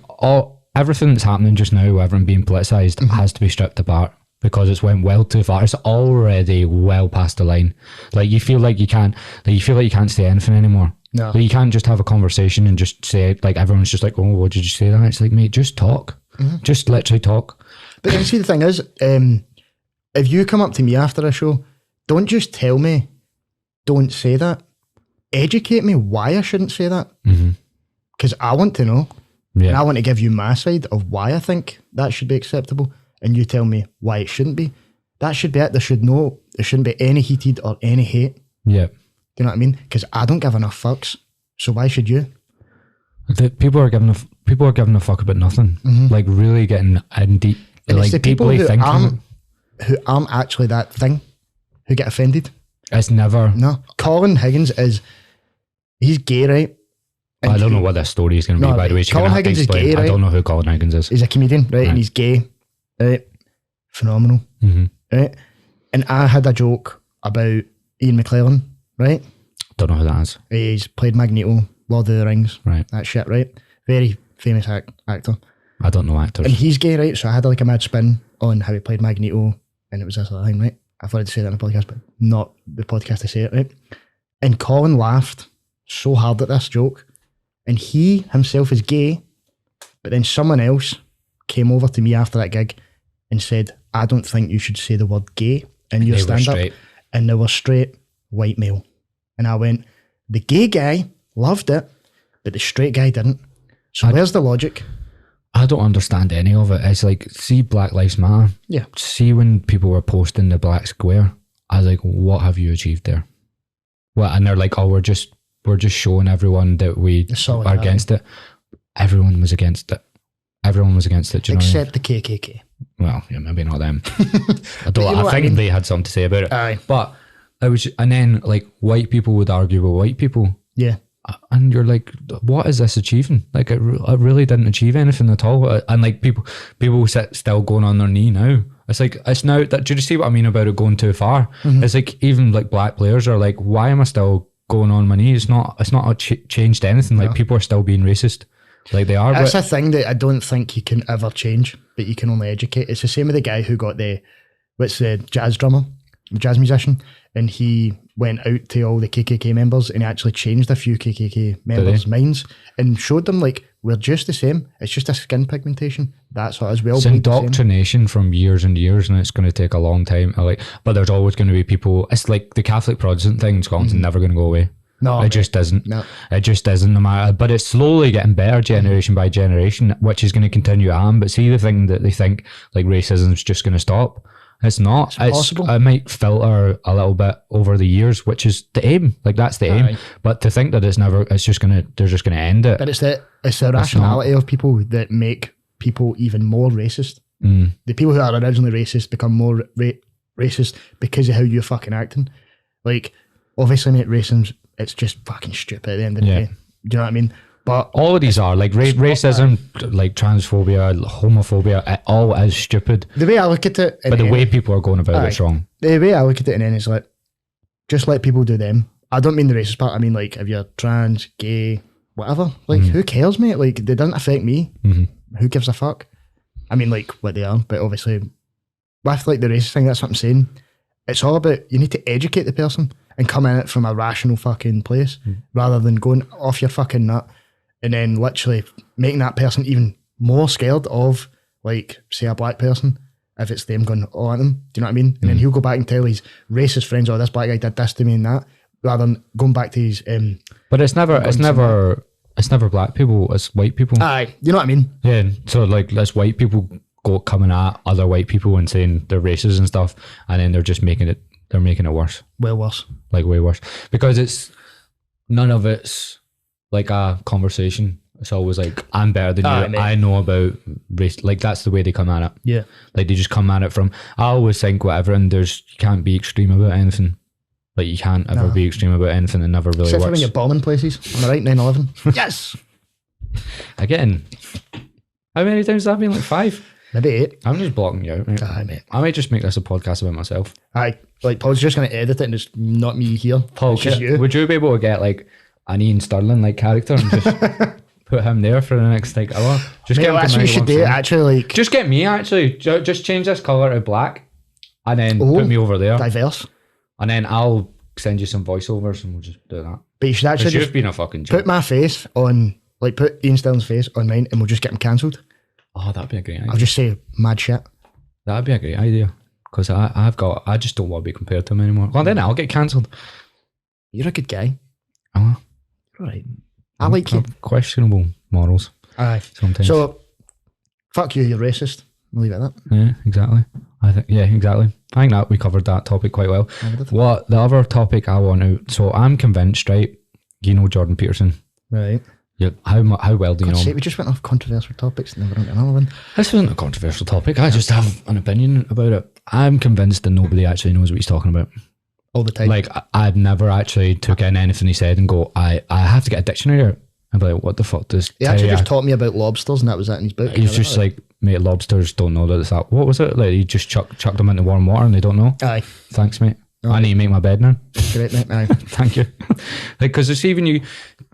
everything that's happening just now, everything being politicized, has to be stripped apart because it's went well too far. It's already well past the line. Like you feel like you can't say anything anymore. No. Like, you can't just have a conversation and just say like everyone's just like, oh, what did you say that? It's like, mate, just talk. Just literally talk. But then see, the thing is, if you come up to me after a show, don't just tell me, don't say that. Educate me why I shouldn't say that. Because I want to know. Yeah. And I want to give you my side of why I think that should be acceptable. And you tell me why it shouldn't be. That should be it. There shouldn't be any heated or any hate. Yeah. Do you know what I mean? Because I don't give enough fucks. So why should you? People are giving a fuck about nothing. Like really getting in deep, And like it's the people deeply who thinking. aren't actually that thing who get offended. It's never. No. Colin Higgins he's gay, right? And I don't know what this story is going to be, No, by the way. So you're Colin gonna have to Higgins is explain. gay, I right? don't know who Colin Higgins is. He's a comedian, right? Right. And he's gay, right? Phenomenal, right? And I had a joke about Ian McKellen, right? Don't know who that is. He's played Magneto, Lord of the Rings, Right. that shit, right? Very famous actor. I don't know actors. And he's gay, right? So I had like a mad spin on how he played Magneto, and it was this other thing, right? I've already said that in the podcast, but not the podcast to say it, right? And Colin laughed so hard at this joke, and he himself is gay, but then someone else came over to me after that gig and said, I don't think you should say the word gay in your stand-up. And they were straight white male. And I went, the gay guy loved it, but the straight guy didn't. So where's the logic? I don't understand any of it. It's like, see Black Lives Matter. Yeah. See when people were posting the black square, I was like, what have you achieved there? Well, and they're like, oh, we're just showing everyone that we are against it. Everyone was against it. Everyone was against it. Do you Except the KKK. Well, yeah, maybe not them. I think they had something to say about it. Aye. But it was, and then like white people would argue with white people. Yeah. And you're like, what is this achieving? Like, it really didn't achieve anything at all. And like people still going on their knee now. It's like, it's now that, do you see what I mean about it going too far? Mm-hmm. It's like, even like black players are like, why am I still going on my knee? It's not changed anything. Like, people are still being racist. Like, they are. That's a thing that I don't think you can ever change, but you can only educate. It's the same with the guy who got the jazz drummer, the jazz musician, and he went out to all the KKK members and he actually changed a few KKK members' minds and showed them, like, we're just the same. It's just a skin pigmentation. That's what as well. It's indoctrination from years and years, and it's going to take a long time. But there's always going to be people. It's like the Catholic Protestant thing in Scotland's never going to go away. No, it just isn't. No. It just isn't, no matter. But it's slowly getting better generation by generation, which is going to continue on. But see, the thing that they think like racism is just going to stop. It's not. It's possible. It might filter a little bit over the years, which is the aim. Like, that's the aim. But to think that they're just going to end it. But it's the rationality of people that make people even more racist. The people who are originally racist become more racist because of how you're fucking acting. Like, obviously, mate, racism, it's just fucking stupid at the end of the day. Do you know what I mean? But all of these are like racism, like transphobia, homophobia. It all is stupid. The way I look at it, but the way people are going about it's wrong. The way I look at it, and then it's like, just let people do them. I don't mean the racist part. I mean, like, if you're trans, gay, whatever, like, who cares, mate? Like, it doesn't affect me. Who gives a fuck? I mean, like, what they are, but obviously, with like the racist thing, that's what I'm saying. It's all about, you need to educate the person and come in it from a rational fucking place rather than going off your fucking nut and then literally making that person even more scared of, like, say, a black person if it's them going all at them. Do you know what I mean? And then he'll go back and tell his racist friends, oh, this black guy did this to me and that, rather than going back to his... but it's never black people, it's white people. Aye, you know what I mean? Yeah, so like, it's white people coming at other white people and saying they're racist and stuff, and then they're just making it worse. Well worse. Like, way worse. Because none of it's like a conversation. It's always like, I'm better than you. Mate. I know about race. Like, that's the way they come at it. Yeah. Like, they just come at it from, I always think whatever, and you can't be extreme about anything. Like, you can't ever be extreme about anything. It never really except works. Except when you're bombing places. Am I right? 9/11. Yes. Again. How many times has that been? Like 5? Maybe 8. I'm just blocking you out, mate. Aye, mate. I might just make this a podcast about myself. Aye. Like, Paul's just going to edit it and it's not me here. Paul, would you be able to get like an Ian Sterling like character and just put him there for the next like hour? Just mate, that's what you should do. Actually, like, just get me. Actually, just change this color to black, and then put me over there. Diverse. And then I'll send you some voiceovers, and we'll just do that. But you should actually just been a fucking joke. Put my face on, like, put Ian Sterling's face on mine, and we'll just get him cancelled. Oh, that'd be a great idea. I'll just say mad shit. That'd be a great idea. Because I just don't want to be compared to him anymore. Well, then I'll get cancelled. You're a good guy. Oh, right. I like you. Questionable morals. Aye. Sometimes. So, fuck you, you're racist. We'll leave it at that. Yeah, exactly. Exactly. I think that we covered that topic quite well. What the other topic I want to, so I'm convinced, right? You know Jordan Peterson. Right. Yeah. How well do you know him? We just went off controversial topics and then we're on to another one. This isn't a controversial topic. I just have an opinion about it. I'm convinced that nobody actually knows what he's talking about. All the time. Like, I've never actually took in anything he said and go, I have to get a dictionary out. I'm like, what the fuck does... He actually just taught me about lobsters and that was that in his book. He's just like, mate, lobsters don't know that it's that. What was it? Like, he just chucked them into warm water and they don't know? Aye. Thanks, mate. I need to make my bed now. Great, mate. Aye. Thank you. Like, because it's even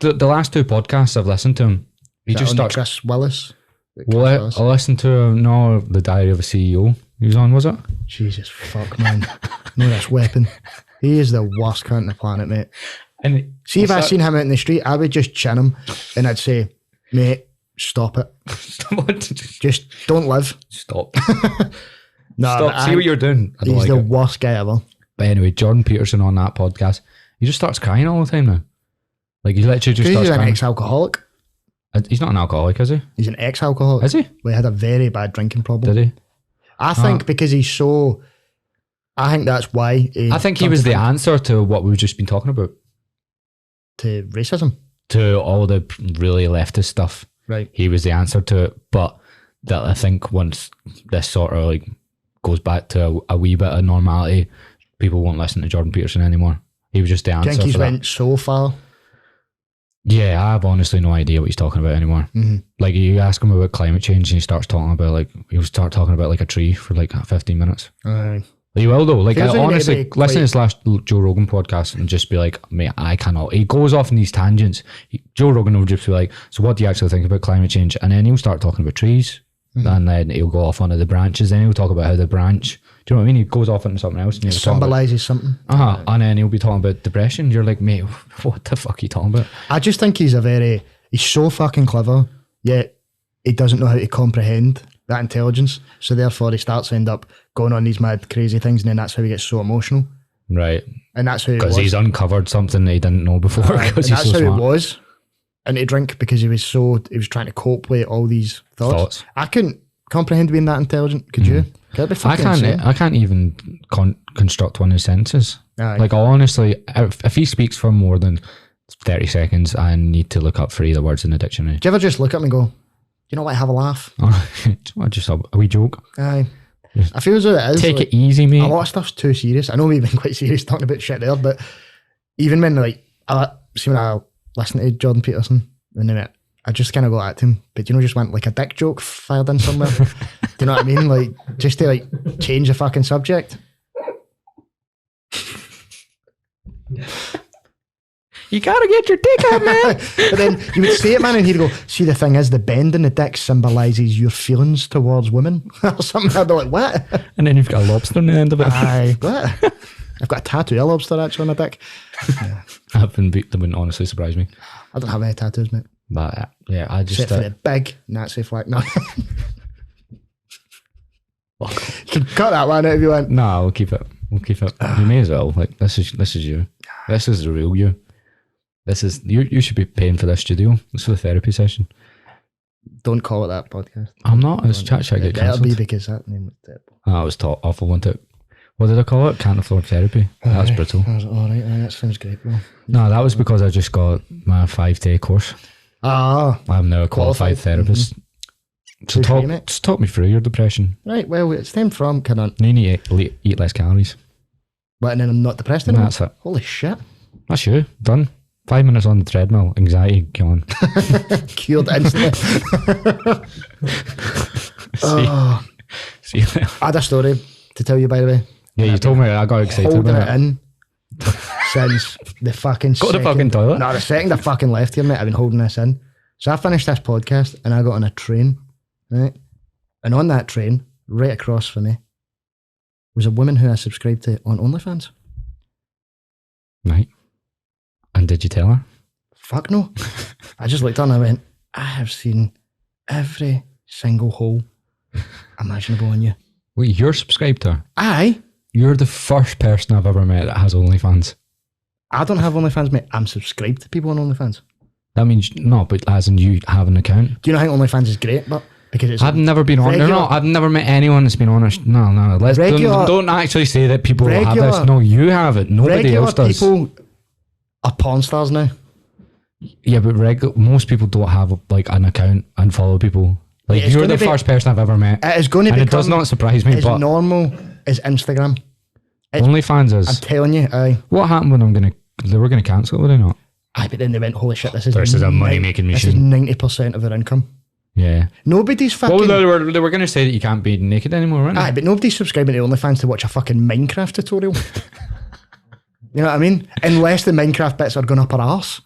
the last 2 podcasts I've listened to him, he just starts... Chris Willis? I listened to The Diary of a CEO. He was on, was it? Jesus fuck, man. No, this weapon. He is the worst cunt on the planet, mate. And See, if I seen him out in the street, I would just chin him and I'd say, mate, stop it. Just don't live. Stop. No, Stop. See what you're doing. I don't He's like the it. worst guy ever. But anyway, Jordan Peterson on that podcast, he just starts crying all the time now. Like, he literally just starts He's an crying. ex-alcoholic. He's not an alcoholic, is he? He's an ex-alcoholic. Is he? We had a very bad drinking problem. Did he? I think because he's so... I think that's why I think he was the answer to what we've just been talking about. to racism. To all the really leftist stuff. Right. He was the answer to it. But that I think once this sort of like goes back to a wee bit of normality, people won't listen to Jordan Peterson anymore. He was just the I answer think he's for went that. so far. Yeah, I have honestly no idea what he's talking about anymore. Mm-hmm. Like, you ask him about climate change and he starts talking about like, he'll start talking about like a tree for like 15 minutes. He will though. Like, I Feels like you need to honestly be listen to his last Joe Rogan podcast and just be like, mate, I cannot. He goes off in these tangents. Joe Rogan will just be like, so what do you actually think about climate change? And then he'll start talking about trees. And then he'll go off onto the branches. Then he'll talk about how the branch, do you know what I mean? He goes off into something else. And It he'll talk about, symbolises something. and then he'll be talking about depression. You're like, mate, what the fuck are you talking about? I just think he's so fucking clever, yet he doesn't know how to comprehend that intelligence. So therefore he starts to end up going on these mad, crazy things, and then that's how he gets so emotional. Right. And that's how it Because was. he's uncovered something that he didn't know before. And Because that's he's so how smart. it was. And to drink because he was trying to cope with all these thoughts. I couldn't comprehend being that intelligent. Could you? That'd be fucking insane. I can't even construct one of his sentences. Aye. Like, honestly, if he speaks for more than 30 seconds, I need to look up 3 of the words in the dictionary. Do you ever just look at him and go, you know what, have a laugh? Just a wee joke. Aye. I feel as though it is. Take like, it easy, mate. a lot of stuff's too serious. I know we've been quite serious talking about shit there, but even when when I listen to Jordan Peterson, and then I just kind of go at him, but just want like a dick joke fired in somewhere. Do you know what I mean? Like, just to like change the fucking subject. You gotta get your dick out, man. But then you would say it, man, and he'd go, see, the thing is, the bend in the dick symbolises your feelings towards women or something. I'd be like, what? And then you've got a lobster on the end of it. Aye, what? I've got a tattoo of a lobster actually on my dick. That wouldn't honestly surprise me. I don't have any tattoos, mate. But yeah, I just... Except for the big Nazi flag. No. You can cut that one out if you want. No, we'll keep it. You may as well. Like, this is you. This is the real you. This is you should be paying for this studio. This is a therapy session. Don't call it that podcast. I'm not. It's chat get That'll cancelled. be because that name was terrible. That was awful, wasn't it? What did I call it? Can't afford therapy. That's brutal. I was all right. That sounds great, bro. No, that was because I just got my 5-day course. Ah, I'm now a qualified therapist. So Good for you, mate. talk me through your depression. right. Well, it stemmed from kind of You need to eat less calories. what, and then I'm not depressed And anymore. that's it. Holy shit! That's you. Done. 5 minutes on the treadmill. Anxiety gone. Cured instantly. Oh, See you later. I had a story to tell you, by the way. Yeah, you told me. I got excited Holding about it in since the fucking Go to the fucking toilet. No, the second I fucking left here, mate, I've been holding this in. So I finished this podcast and I got on a train, right? And on that train, right across from me, was a woman who I subscribed to on OnlyFans. Right. And did you tell her? Fuck no. I just looked on and I went, I have seen every single hole imaginable on you. Wait, you're subscribed to her? Aye. You're the first person I've ever met that has OnlyFans. I don't have OnlyFans, mate. I'm subscribed to people on OnlyFans. That means, no, but as in you have an account. Do you know how OnlyFans is great? But because it's I've never been on there. No, I've never met anyone that's been on it. No. Don't actually say that people have this. No, you have it. Nobody regular else does. people are porn stars now. Yeah, but most people don't have like an account and follow people. Like, It's you're the gonna be- first person I've ever met. It is going to And be it does not surprise me, as but normal as Instagram. OnlyFans I'm is. telling you, aye. What happened when they were going to cancel it, were they not? Aye, but then they went, holy shit, this is a money-making This is machine. 90% of our income. Yeah. Nobody's fucking... Well, they were going to say that you can't be naked anymore, weren't they? Aye, but nobody's subscribing to OnlyFans to watch a fucking Minecraft tutorial. You know what I mean? Unless the Minecraft bits are going up our arse.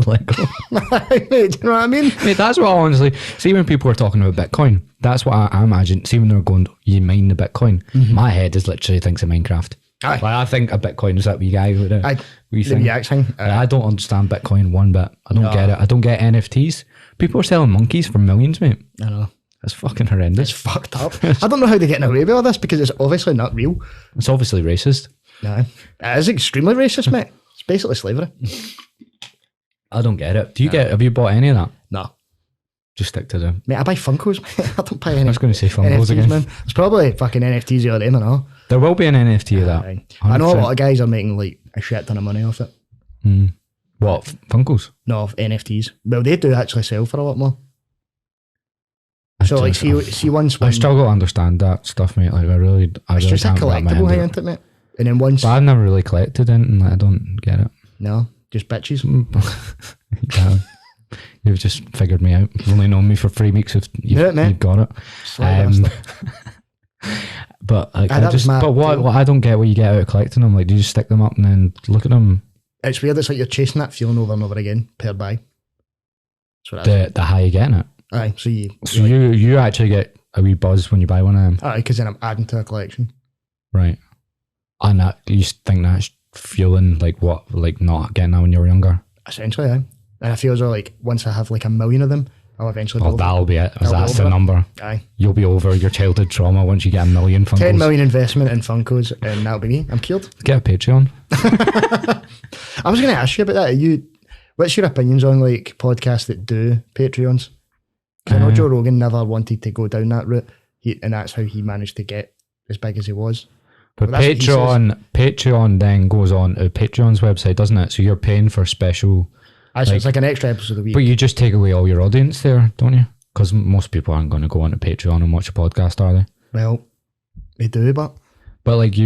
Let go. Mate, do you know what I mean? Mate, that's what I honestly see when people are talking about Bitcoin. That's what I imagine. See when they're going, you mine the Bitcoin. My head is literally thinks of Minecraft. Aye. Like, I think a Bitcoin is that wee guy with Aye. wee The thing. React thing. I don't understand Bitcoin one bit. I don't get it. I don't get NFTs. People are selling monkeys for millions, mate. I know. That's fucking horrendous. It's fucked up. I don't know how they're getting away with all this because it's obviously not real. It's obviously racist. No. It is extremely racist, mate. It's basically slavery. I don't get it. Have you bought any of that? No. Just stick to them. Mate, I buy Funkos, mate. I don't buy any I was going to say Funkos NFTs, again. man. It's probably fucking NFTs of them and all. There will be an NFT of that. Aye. I know a 100%. lot of guys are making like a shit ton of money off it. What, Funkos? No, of NFTs. Well, they do actually sell for a lot more. So like, see once I when struggle to understand that stuff, mate. Like, I really it's just a can't wrap my collectible head thing, around isn't it, mate? And then once, But I've never really collected anything. Like, I don't get it. no, just bitches. Yeah. You've just figured me out. You've only known me for 3 weeks. If Yeah, you've, mate. you've got it. Slightly But like, Aye, that was my what deal. I don't get what you get out of collecting them. Like, do you just stick them up and then look at them? It's weird. It's like you're chasing that feeling over and over again per buy. That's what it is. The how you getting it? Aye, so So you actually get a wee buzz when you buy one of them, aye, because then I'm adding to a collection. right? And that you think that's fueling like what, like not getting that when you were younger? Essentially, aye. And I feel as though like once I have like 1 million of them, I'll eventually be Oh, over. that'll be it. I'll be That's the over it. number. Aye. You'll be over your childhood trauma once you get 1 million Funkos. 10 million investment in Funkos and that'll be me. I'm cured. Get a Patreon. I was going to ask you about that. What's your opinions on like podcasts that do Patreons? 'Cause I know Joe Rogan never wanted to go down that route, and that's how he managed to get as big as he was. But Well, that's what Patreon then goes on to Patreon's website, doesn't it? So you're paying for special, So it's like an extra episode a week. but you just take away all your audience there, don't you? Because most people aren't going to go onto Patreon and watch a podcast, are they? Well, they do, but But like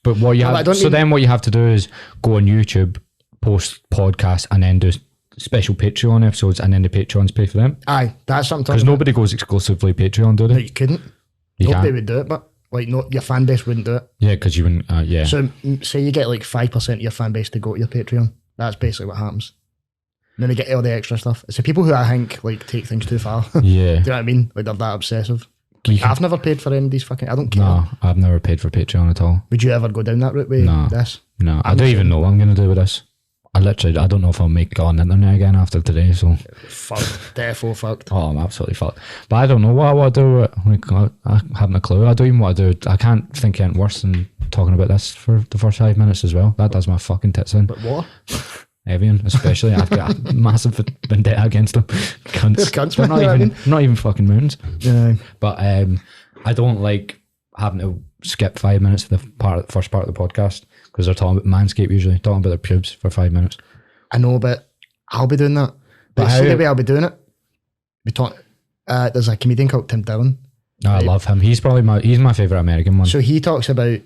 but what you No, but I have, don't so mean- then what you have to do is go on YouTube, post podcasts, and then do special Patreon episodes, and then the Patrons pay for them. aye, that's something. Because nobody goes exclusively Patreon, do No, they? you couldn't. You Nobody can't. would do it, but like no, your fan base wouldn't do it. Yeah, because you wouldn't. Yeah. So say you get like 5% of your fan base to go to your Patreon. That's basically what happens. And then they get all the extra stuff. It's the people who I think like take things too far. Do yeah. you know what I mean? Like they're that obsessive. You can- I've never paid for any of these fucking. I don't care. No, I've never paid for Patreon at all. Would you ever go down that route with No. this? No, I I'm don't the even same. know what I'm going to do with this. I don't know if I'll make it on the internet again after today, so Fucked. Defo fucked. oh, I'm absolutely fucked. But I don't know what I want to do with it. Like, I haven't a clue. I don't even want to do. I can't think anything worse than talking about this for the first 5 minutes as well. That does my fucking tits in. But what? Evian, especially. I've got a massive vendetta against them. Cunts. They're cunts, They're man, you know what I mean? not even fucking moons. Yeah. But I don't like having to skip 5 minutes of the first part of the podcast because they're talking about Manscaped usually, talking about their pubes for 5 minutes. I know, but I'll be doing that. But But see how- the way I'll be doing it. We talk. There's a comedian called Tim Dillon. No, I love him. He's probably my favourite American one. So he talks about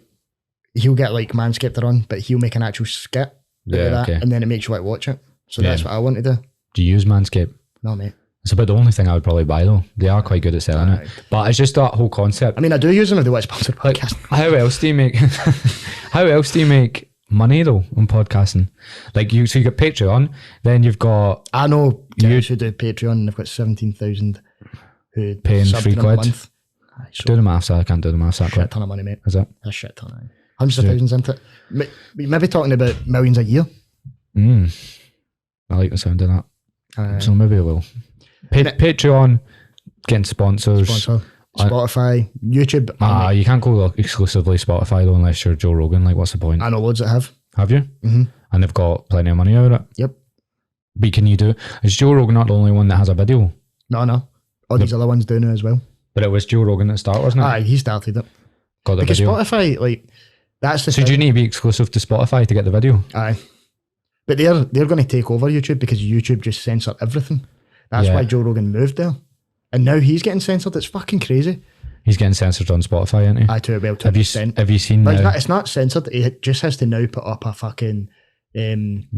he'll get like Manscaped on, but he'll make an actual skit out Yeah, of that, okay. and then it makes you want to watch it. So Yeah. that's what I want to do. Do you use Manscaped? No, mate. It's about the only thing I would probably buy though. They are quite good at selling Aye. it. But it's just that whole concept. I mean, I do use them if they watch sponsored Like, podcast. how else do you make how else do you make money though on podcasting? Like you got Patreon, then you've got I know guys who do Patreon and they've got 17,000 who Paying sub £3 them a month. Aye, so do the maths. I can't do the maths that shit quick. ton of money, mate. Is it? A shit ton. Aye. Hundreds of thousands into it. We may be talking about millions a year. I like the sound of that. Aye. So maybe I will. Patreon, getting sponsors. Sponsor. Spotify, YouTube. You can't go exclusively Spotify though unless you're Joe Rogan. Like, what's the point? I know loads that have. Have you? Mhm. And they've got plenty of money out of it. Yep. But can you do? Is Joe Rogan not the only one that has a video? No. All these other ones do now as well. But it was Joe Rogan that started, wasn't it? Aye, he started it. Got the Because video. Spotify, like, that's the So do you need to be exclusive to Spotify to get the video? Aye. But they're going to take over YouTube because YouTube just censor everything. That's Yeah. why Joe Rogan moved there. And now he's getting censored. It's fucking crazy. He's getting censored on Spotify, isn't he? I to well to Have an you extent. have you seen? But the, it's not censored. It just has to now put up a fucking have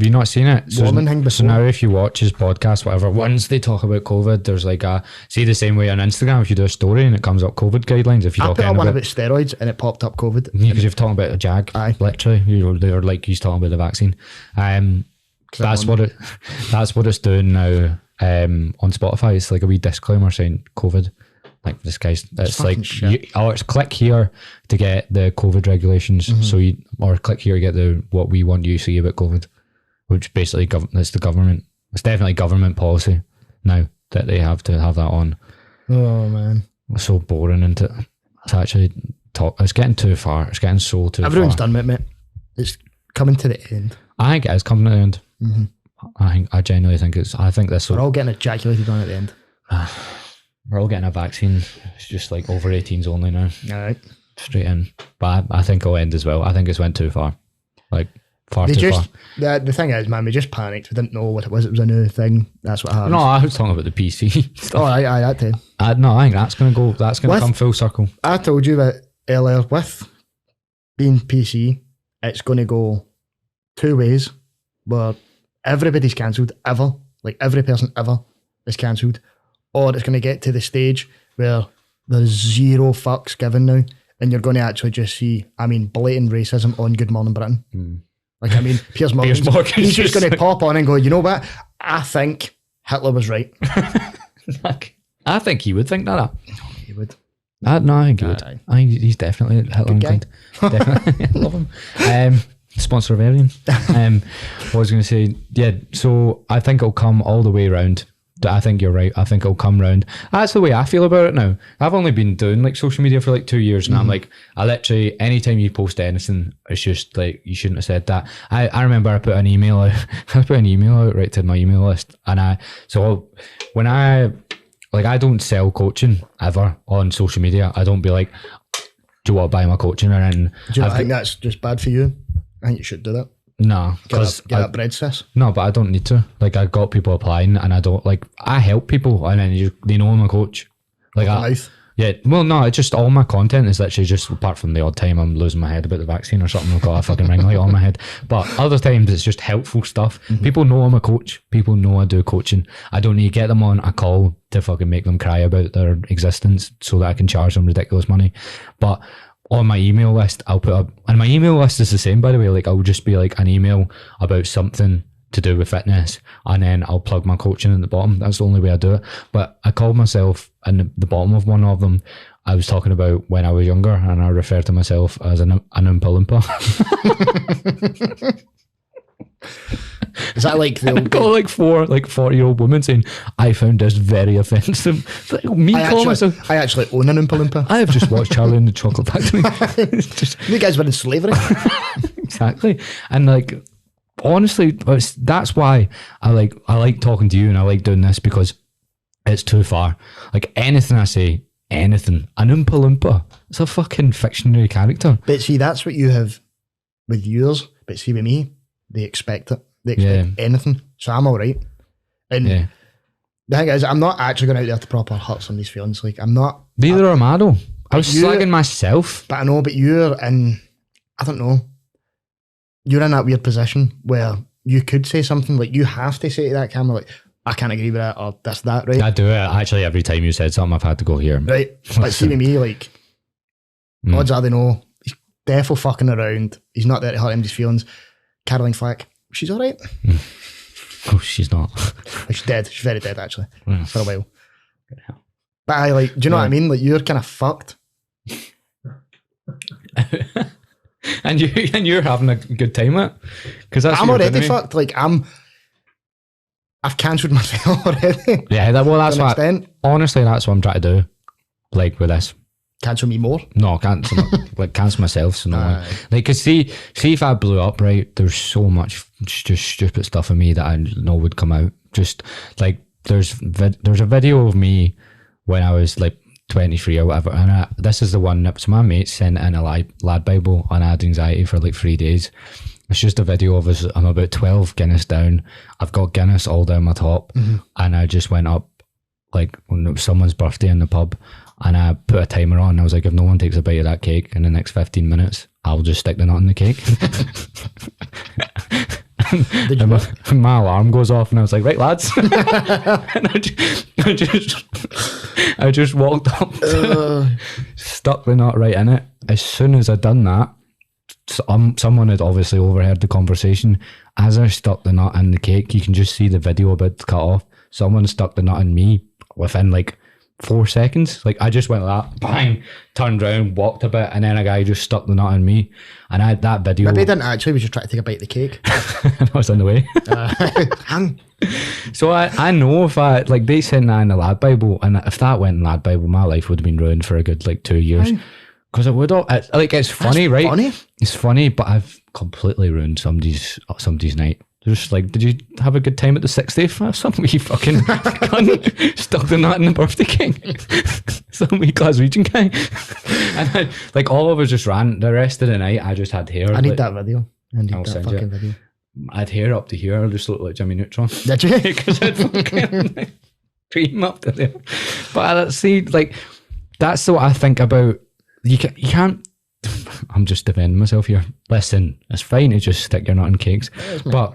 you not seen it? warning thing So before. now, if you watch his podcast, whatever, once they talk about COVID, there's like see the same way on Instagram. If you do a story and it comes up COVID guidelines, if you I talk put up anything one about about steroids and it popped up COVID. because you're talking about a jag, Aye. literally, they're like he's talking about the vaccine. That's what it's doing now on Spotify. It's like a wee disclaimer saying COVID. Like this guy's, it's like it's click here to get the COVID regulations. So or click here to get the what we want you to see about COVID, which basically it's the government. It's definitely government policy now that they have to have that on. Oh man, it's so boring, isn't it? It's actually it's getting too far. It's getting so too Everyone's far. done with it, mate. It's coming to the end. I think it is coming to the end. I genuinely think it's. I think this. We're all getting ejaculated on at the end. We're all getting a vaccine. It's just like over 18s only now. All right. Straight in. But I think it'll end as well. I think it's went too far. Like, far too far. The thing is, man, we just panicked. We didn't know what it was. It was a new thing. That's what happened. No, I was talking about the PC stuff. Oh, aye, that did. No, I think that's going to come full circle. I told you that earlier, with being PC, it's going to go two ways, where everybody's cancelled, ever. Like, every person ever is cancelled. Or it's going to get to the stage where there's zero fucks given now, and you're going to actually just see, blatant racism on Good Morning Britain. Like, Piers Morgan, he's just going to pop on and go, you know what? I think Hitler was right. I think he would think that. He would. No, I think he would. I think he's definitely Hitler inclined. Definitely. Love him. Sponsor of Arian. What I was going to say, yeah, so I think it'll come all the way around. I think you're right. I think it'll come round. That's the way I feel about it now. I've only been doing like social media for like 2 years, and I'm like, I literally, anytime you post anything, it's just like, you shouldn't have said that. I remember I put an email out. Right to my email list, and I don't sell coaching ever on social media. I don't be like, do you want to buy my coaching or anything? Do you not think that's just bad for you? I think you should do that. No, because get that bread, sis. No, but I don't need to. Like, I got people applying, and I don't like. I help people, and then they know I'm a coach. Like, yeah. Well, no, it's just all my content is literally just, apart from the odd time I'm losing my head about the vaccine or something. I've got a fucking ring light on my head. But other times it's just helpful stuff. People know I'm a coach. People know I do coaching. I don't need to get them on a call to fucking make them cry about their existence so that I can charge them ridiculous money. But on my email list, I'll put up, and my email list is the same, by the way. Like, I'll just be like an email about something to do with fitness, and then I'll plug my coaching at the bottom. That's the only way I do it. But I called myself, in the bottom of one of them, I was talking about when I was younger, and I referred to myself as an Oompa Loompa. Is that like the old got like 40-year-old women saying, I found this very offensive. Like, I actually own an Oompa Loompa. I have just watched Charlie and the Chocolate Factory. You guys were in slavery. Exactly. And like, honestly, that's why I like talking to you, and I like doing this, because it's too far. Like, anything I say, an Oompa Loompa, it's a fucking fictionary character. But see, that's what you have with yours. But see, with me, they expect it. They expect anything. So I'm all right. And the thing is, I'm not actually going out there to proper hurt somebody's feelings. Like, I'm not. Neither am I, though. I was slagging myself. But I know, but you're in, I don't know, you're in that weird position where you could say something, like, you have to say to that camera, like, I can't agree with that, or that, right? I do it. Actually, every time you said something, I've had to go here. Right. But see, with me, like, odds are they know, he's defo fucking around. He's not there to hurt anybody's feelings. Caroline Flack, she's all right. Oh, she's not. She's dead. She's very dead, actually, for a while. But I like, do you know what I mean? Like, you're kind of fucked. and you're having a good time at it, because I'm already fucked. Like, I've cancelled myself already. Yeah, that's what. Honestly, that's what I'm trying to do. Like, with this. Cancel me more? No, cancel myself. So no, like, cause see if I blew up, right? There's so much just stupid stuff of me that I know would come out. Just like, there's a video of me when I was like 23 or whatever, and this is the one that my mate sent in a lad Bible on I had anxiety for like 3 days. It's just a video of us. I'm about 12 Guinness down. I've got Guinness all down my top, and I just went up like when it was someone's birthday in the pub, and I put a timer on. I was like, if no one takes a bite of that cake in the next 15 minutes, I'll just stick the nut in the cake. and my alarm goes off, and I was like, right, lads. And I just walked up, stuck the nut right in it. As soon as I'd done that, someone had obviously overheard the conversation, as I stuck the nut in the cake, you can just see the video about to cut off. Someone stuck the nut in me within like 4 seconds. Like I just went like that, bang, turned around, walked a bit, and then a guy just stuck the nut in me. And I had that video. Maybe he didn't actually, he was just trying to take a bite of the cake. I was in the way. Hang. So I know if I, like, they sent that in the lad Bible, and if that went in lad Bible, my life would have been ruined for a good like 2 years. Because it would all, it's funny, right? Funny. It's funny, but I've completely ruined somebody's night. They're just like, did you have a good time at the 60th? Some wee fucking cunt stuck the nut in the birthday cake. Some wee Glaswegian guy. And like all of us just ran. The rest of the night, I just had hair. I need that video. I need I'll that send fucking you. video. I had hair up to here. I just looked like Jimmy Neutron. Did you? Because I'd fucking cream up to there. But see, like, that's what I think about. You can't. I'm just defending myself here. Listen, it's fine to just stick your nut in cakes, but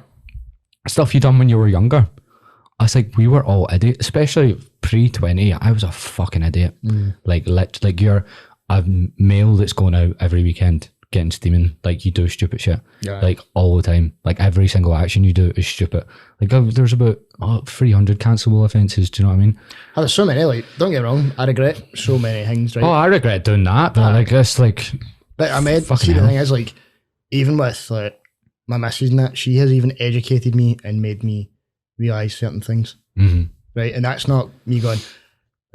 stuff you done when you were younger. I was like, we were all idiots, especially pre-20. I was a fucking idiot. Like you're a male that's going out every weekend getting steaming. Like you do stupid shit, like all the time. Like every single action you do is stupid. Like there's about 300 cancelable offences. Do you know what I mean? Oh, there's so many. Like, don't get me wrong, I regret so many things. Right? Oh, I regret doing that, but like it's like. But I mean, see, the thing is, like, even with like my missus and that, she has even educated me and made me realise certain things. Mm-hmm. Right, and that's not me going.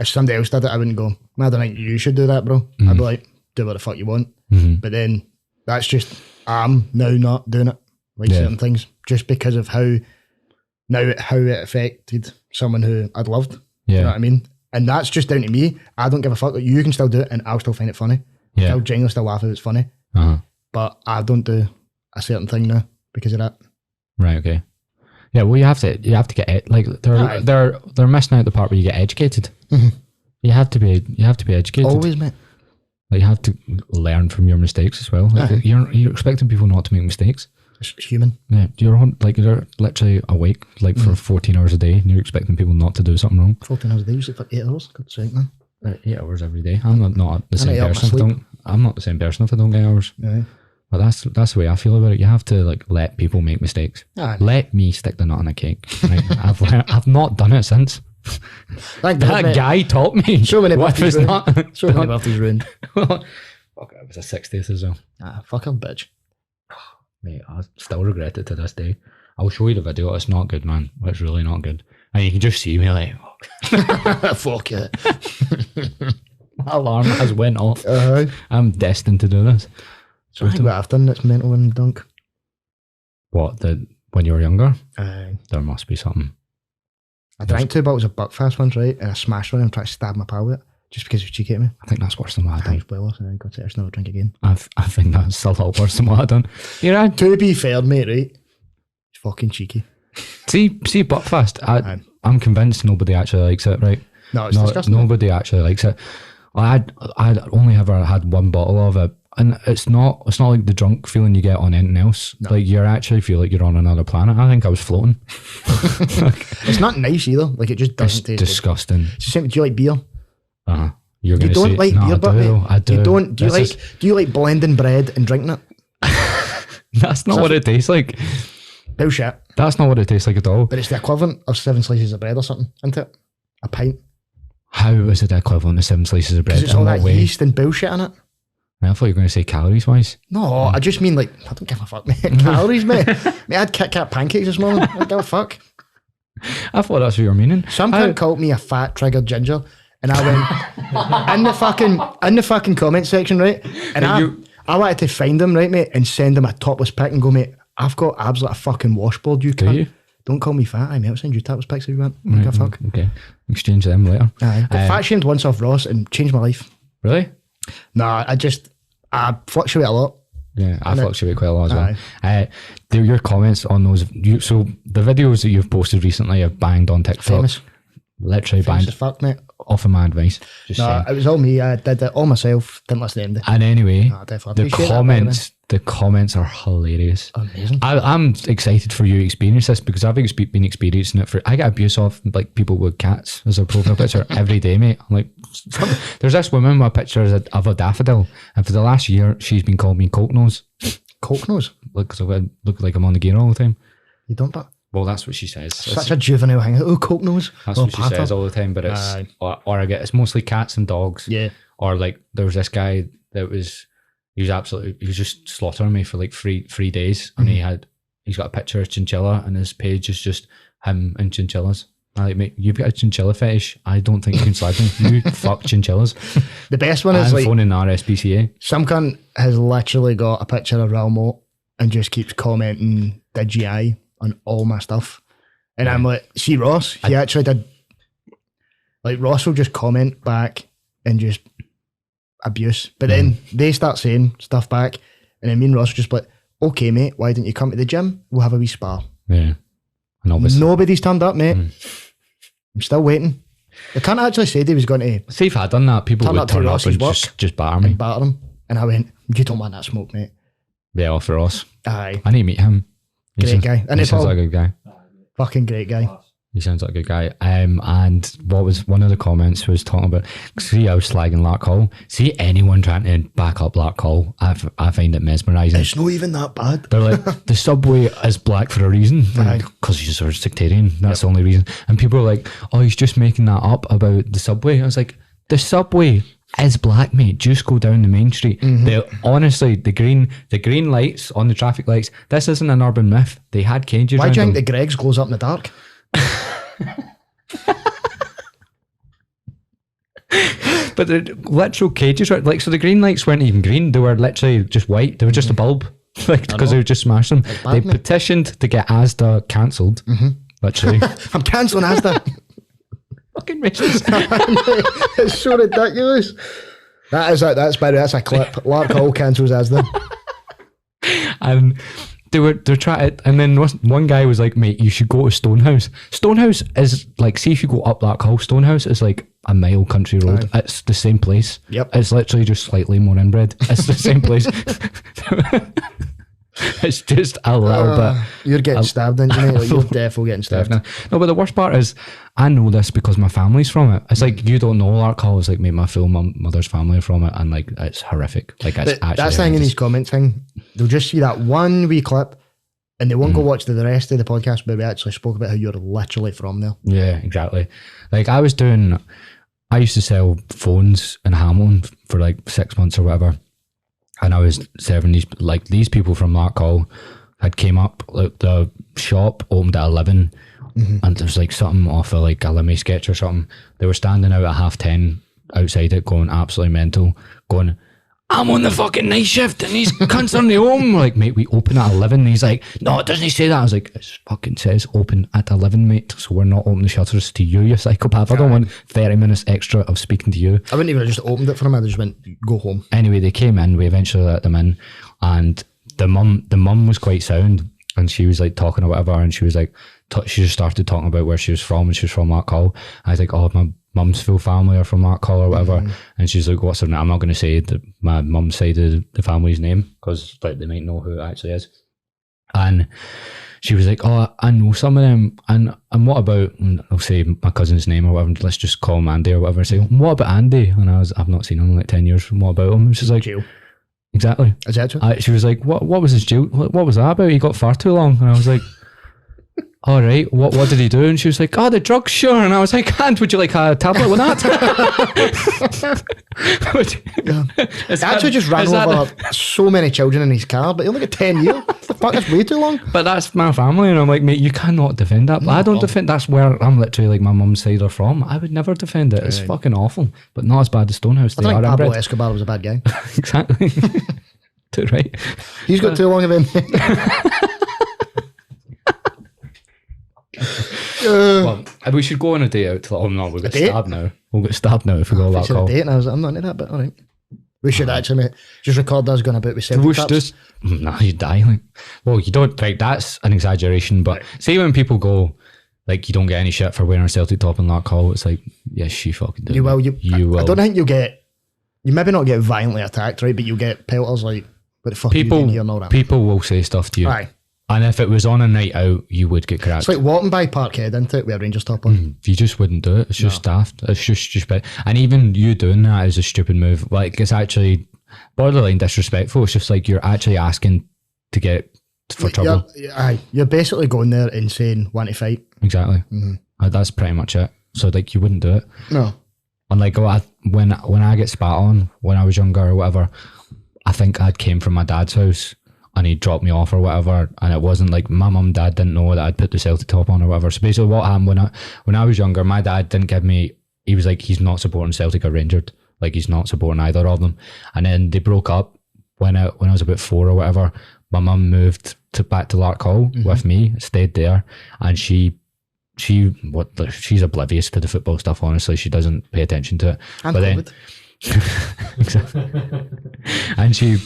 If somebody else did it, I wouldn't go, I don't think you should do that, bro. Mm-hmm. I'd be like, do what the fuck you want. Mm-hmm. But then that's just I'm now not doing it, like certain things, just because of how it affected someone who I'd loved. Yeah. You know what I mean? And that's just down to me. I don't give a fuck. Like, you can still do it, and I'll still find it funny. Yeah. I'll genuinely still laugh if it's funny. But I don't do a certain thing now because of that. Right. Okay. Yeah. Well, you have to get like they're missing out the part where you get educated. Mm-hmm. You have to be educated. Always, mate. Like you have to learn from your mistakes as well. Like you're expecting people not to make mistakes. It's human. Yeah, you're literally awake like for 14 hours a day, and you're expecting people not to do something wrong. 14 hours a day, usually for 8 hours. God's sake, man. 8 hours every day. I'm not the same person. I'm not the same person if I don't get hours. Yeah. But that's the way I feel about it. You have to like let people make mistakes. Let me stick the nut on a cake. Right? I've not done it since. That guy taught me. So many what birthdays was ruined. not. So many birthdays ruined. Fuck it was a 60th as well. Fuck him, bitch. Mate, I still regret it to this day. I'll show you the video. It's not good, man. It's really not good. And you can just see me like, fuck it. My alarm has went off. Uh-huh. I'm destined to do this. So what I've done that's mental and dunk. What, when you were younger? There must be something. I drank 2 bottles of Buckfast once, right? And I smashed one and tried to stab my pal with it just because he was cheeky at me. I think that's worse than what I done. Thanks, well, and I got to never drink again. I think that's still a lot worse than what I done. Yeah, to be fair, mate, right? It's fucking cheeky. See, Buckfast. I'm convinced nobody actually likes it, right? No, it's disgusting. Nobody actually likes it. I'd only ever had 1 bottle of it, and it's not like the drunk feeling you get on anything else. No. Like you actually feel like you're on another planet. I think I was floating. It's not nice either. Like it just doesn't taste disgusting. It's the same. Do you like beer? You don't like beer, but I do. You don't. Do you like blending bread and drinking it? That's not what it tastes like. Bullshit. That's not what it tastes like at all. But it's the equivalent of 7 slices of bread or something, isn't it? A pint. How is it the equivalent of 7 slices of bread? Because it's all that yeast and bullshit in it. I thought you were going to say calories wise. No, I just mean like, I don't give a fuck, mate. Calories, mate. Mate, I had Kit Kat pancakes this morning. I don't give a fuck. I thought that's what you were meaning. Some cunt called me a fat triggered ginger, and I went in the fucking comment section, right? And I wanted to find him, right, mate, and send him a topless pic and go, mate, I've got abs like a fucking washboard. You can't. Don't call me fat. Mate, I'll send you topless pics if you want. Right, give a fuck. Okay, exchange them later. Got fat shamed once off Ross and changed my life. Really? Nah, I fluctuate a lot. Yeah, I fluctuate quite a lot as well. Your comments on those, so the videos that you've posted recently have banged on TikTok. Famous. Literally Famous banged. as fuck, mate. Off of my advice. It was all me. I did it all myself. Didn't listen to anybody. And anyway, the comments are hilarious. Amazing. I'm excited for you to experience this because I've been experiencing it I get abuse off like people with cats as a profile picture every day, mate. I'm like, there's this woman with a picture of a daffodil, and for the last year she's been calling me Coke Nose. Coke Nose? Because I look like I'm on the gear all the time. You don't, but Well, that's what she says. such a juvenile thing. Oh, Coke nose. That's oh, what she patter. says all the time. But it's Aye. or I get it's mostly cats and dogs. Yeah. Or like there was this guy that he was just slaughtering me for like three days, and he's got a picture of chinchilla, and his page is just him and chinchillas. I like, mate, you've got a chinchilla fetish. I don't think you can slag me. You fuck chinchillas. The best one is I'm like phoning the RSPCA. some cunt has literally got a picture of Ralmo and just keeps commenting "DGI" on all my stuff, and I'm like, see Ross, he actually did. Like Ross will just comment back and just abuse, but then they start saying stuff back, and then me and Ross are just like, okay, mate, why didn't you come to the gym? We'll have a wee spar. Yeah, and obviously Nobody's turned up, mate. I'm still waiting. The cunt actually said he was going to see if I'd done that, people turn would up to turn up Ross's and work just batter me. and batter him, and I went, you don't want that smoke, mate. Yeah, off for Ross. Aye, I need to meet him. Great guy. He Isn't he, sounds Paul? like a good guy. Fucking great guy. He sounds like a good guy. And what was one of the comments was talking about, see, I was slagging Larkhall. See anyone trying to back up Larkhall, I find it mesmerising. It's not even that bad. They're like, the subway is black for a reason. Because he's a sectarian. That's the only reason. And people are like, oh, he's just making that up about the subway. I was like, the subway is black, mate. Just go down the main street. Honestly, the green lights on the traffic lights, this isn't an urban myth. They had cages Why around do you think them. the Greggs glows up in the dark? But the literal cages, right? Like, so the green lights weren't even green; they were literally just white. They were just a bulb, like because they were just smashed them. They bad, mate. petitioned to get Asda cancelled. Literally, I'm cancelling Asda. fucking racist. It's so ridiculous. That's by the way, that's a clip. Larkhall cancels Asda. And they're trying, and then one guy was like, "Mate, you should go to Stonehouse. Stonehouse is like, see if you go up Larkhall, Stonehouse is like a mile country road. It's the same place. Yep. It's literally just slightly more inbred. It's the same place. It's just a little bit. You're getting stabbed, aren't you, mate? Like, you're definitely getting stabbed. No, but the worst part is, I know this because my family's from it. It's like, you don't know Larkhall. It's like, mate, my full mother's family are from it, and like, it's horrific. Like, it's But actually that's the thing in horrendous. these comments thing. They'll just see that one wee clip and they won't go watch the rest of the podcast where we actually spoke about how you're literally from there. Yeah, exactly. Like, I used to sell phones in Hamilton for like 6 months or whatever. And I was serving these people from Larkhall had came up, like the shop opened at 11 and there was like something off of like a Lemmy sketch or something. They were standing out at 10:30 outside it going absolutely mental, going, I'm on the fucking night shift and these cunts on the home. Like, mate, we open at 11. And he's like, no, it doesn't say that. I was like, it fucking says open at 11, mate. So we're not opening the shutters to you psychopath. I don't want 30 minutes extra of speaking to you. I wouldn't even have just opened it for him. I just went, go home. Anyway, they came in. We eventually let them in. And the mum was quite sound. And she was like talking or whatever. And she was like, she just started talking about where she was from. And she was from Larkhall. I was like, oh, my mum's full family are from Larkhall or whatever. And she's like, what's her name? I'm not going to say my mum's side of the family's name because like they might know who it actually is. And she was like, oh, I know some of them. And what about, and I'll say my cousin's name or whatever, let's just call him Andy or whatever. I say, what about Andy? And I've not seen him in like 10 years. What about him? And she's like, Jail. Exactly. Is that true? She was like, what was his jail? What was that about? He got far too long. And I was like, all right, what did he do? And she was like, oh, the drugs, sure. And I was like, and would you like a tablet with that? Actually just ran over so many children in his car, but he only got 10 years. The fuck, that's way too long. But that's my family, and I'm like, mate, you cannot defend that. I don't defend. That's where I'm literally like my mum's side are from. I would never defend it. It's fucking awful, but not as bad as Stonehouse. I They think are Pablo inbred. Escobar was a bad guy. Exactly. Too right. He's got too long of him. Well, we should go on a date out. Oh no, we'll get date? stabbed now. We'll get stabbed now if we go I that said a call. date and I was like, I'm not into that, but all right. We should actually just record us going about with selfie We should taps. just no, you die. Like, well, you don't. Like, that's an exaggeration. But see when people go, like, you don't get any shit for wearing a Celtic top in Larkhall. It's like, yes, you fucking do. You will. You will. I don't think you maybe not get violently attacked, right? But you'll get pelters like, what the fuck are you doing here and all that. People will say stuff to you. Aye. And if it was on a night out, you would get cracked. It's like walking by Parkhead, isn't it? With a Rangers top on. You just wouldn't do it. It's just daft. It's just stupid. And even you doing that is a stupid move. Like, it's actually borderline disrespectful. It's just like you're actually asking to get for trouble. You're basically going there and saying, want to fight. Exactly. That's pretty much it. So like you wouldn't do it. No. And like when I get spat on when I was younger or whatever, I think I'd came from my dad's house and he dropped me off or whatever, and it wasn't like my mum and dad didn't know that I'd put the Celtic top on or whatever. So basically what happened when I was younger, my dad didn't give me, he was like, he's not supporting Celtic or Rangers, like he's not supporting either of them. And then they broke up when I was about 4 or whatever. My mum moved back to Larkhall with me, stayed there, and she's oblivious to the football stuff, honestly. She doesn't pay attention to it. And but COVID. then and she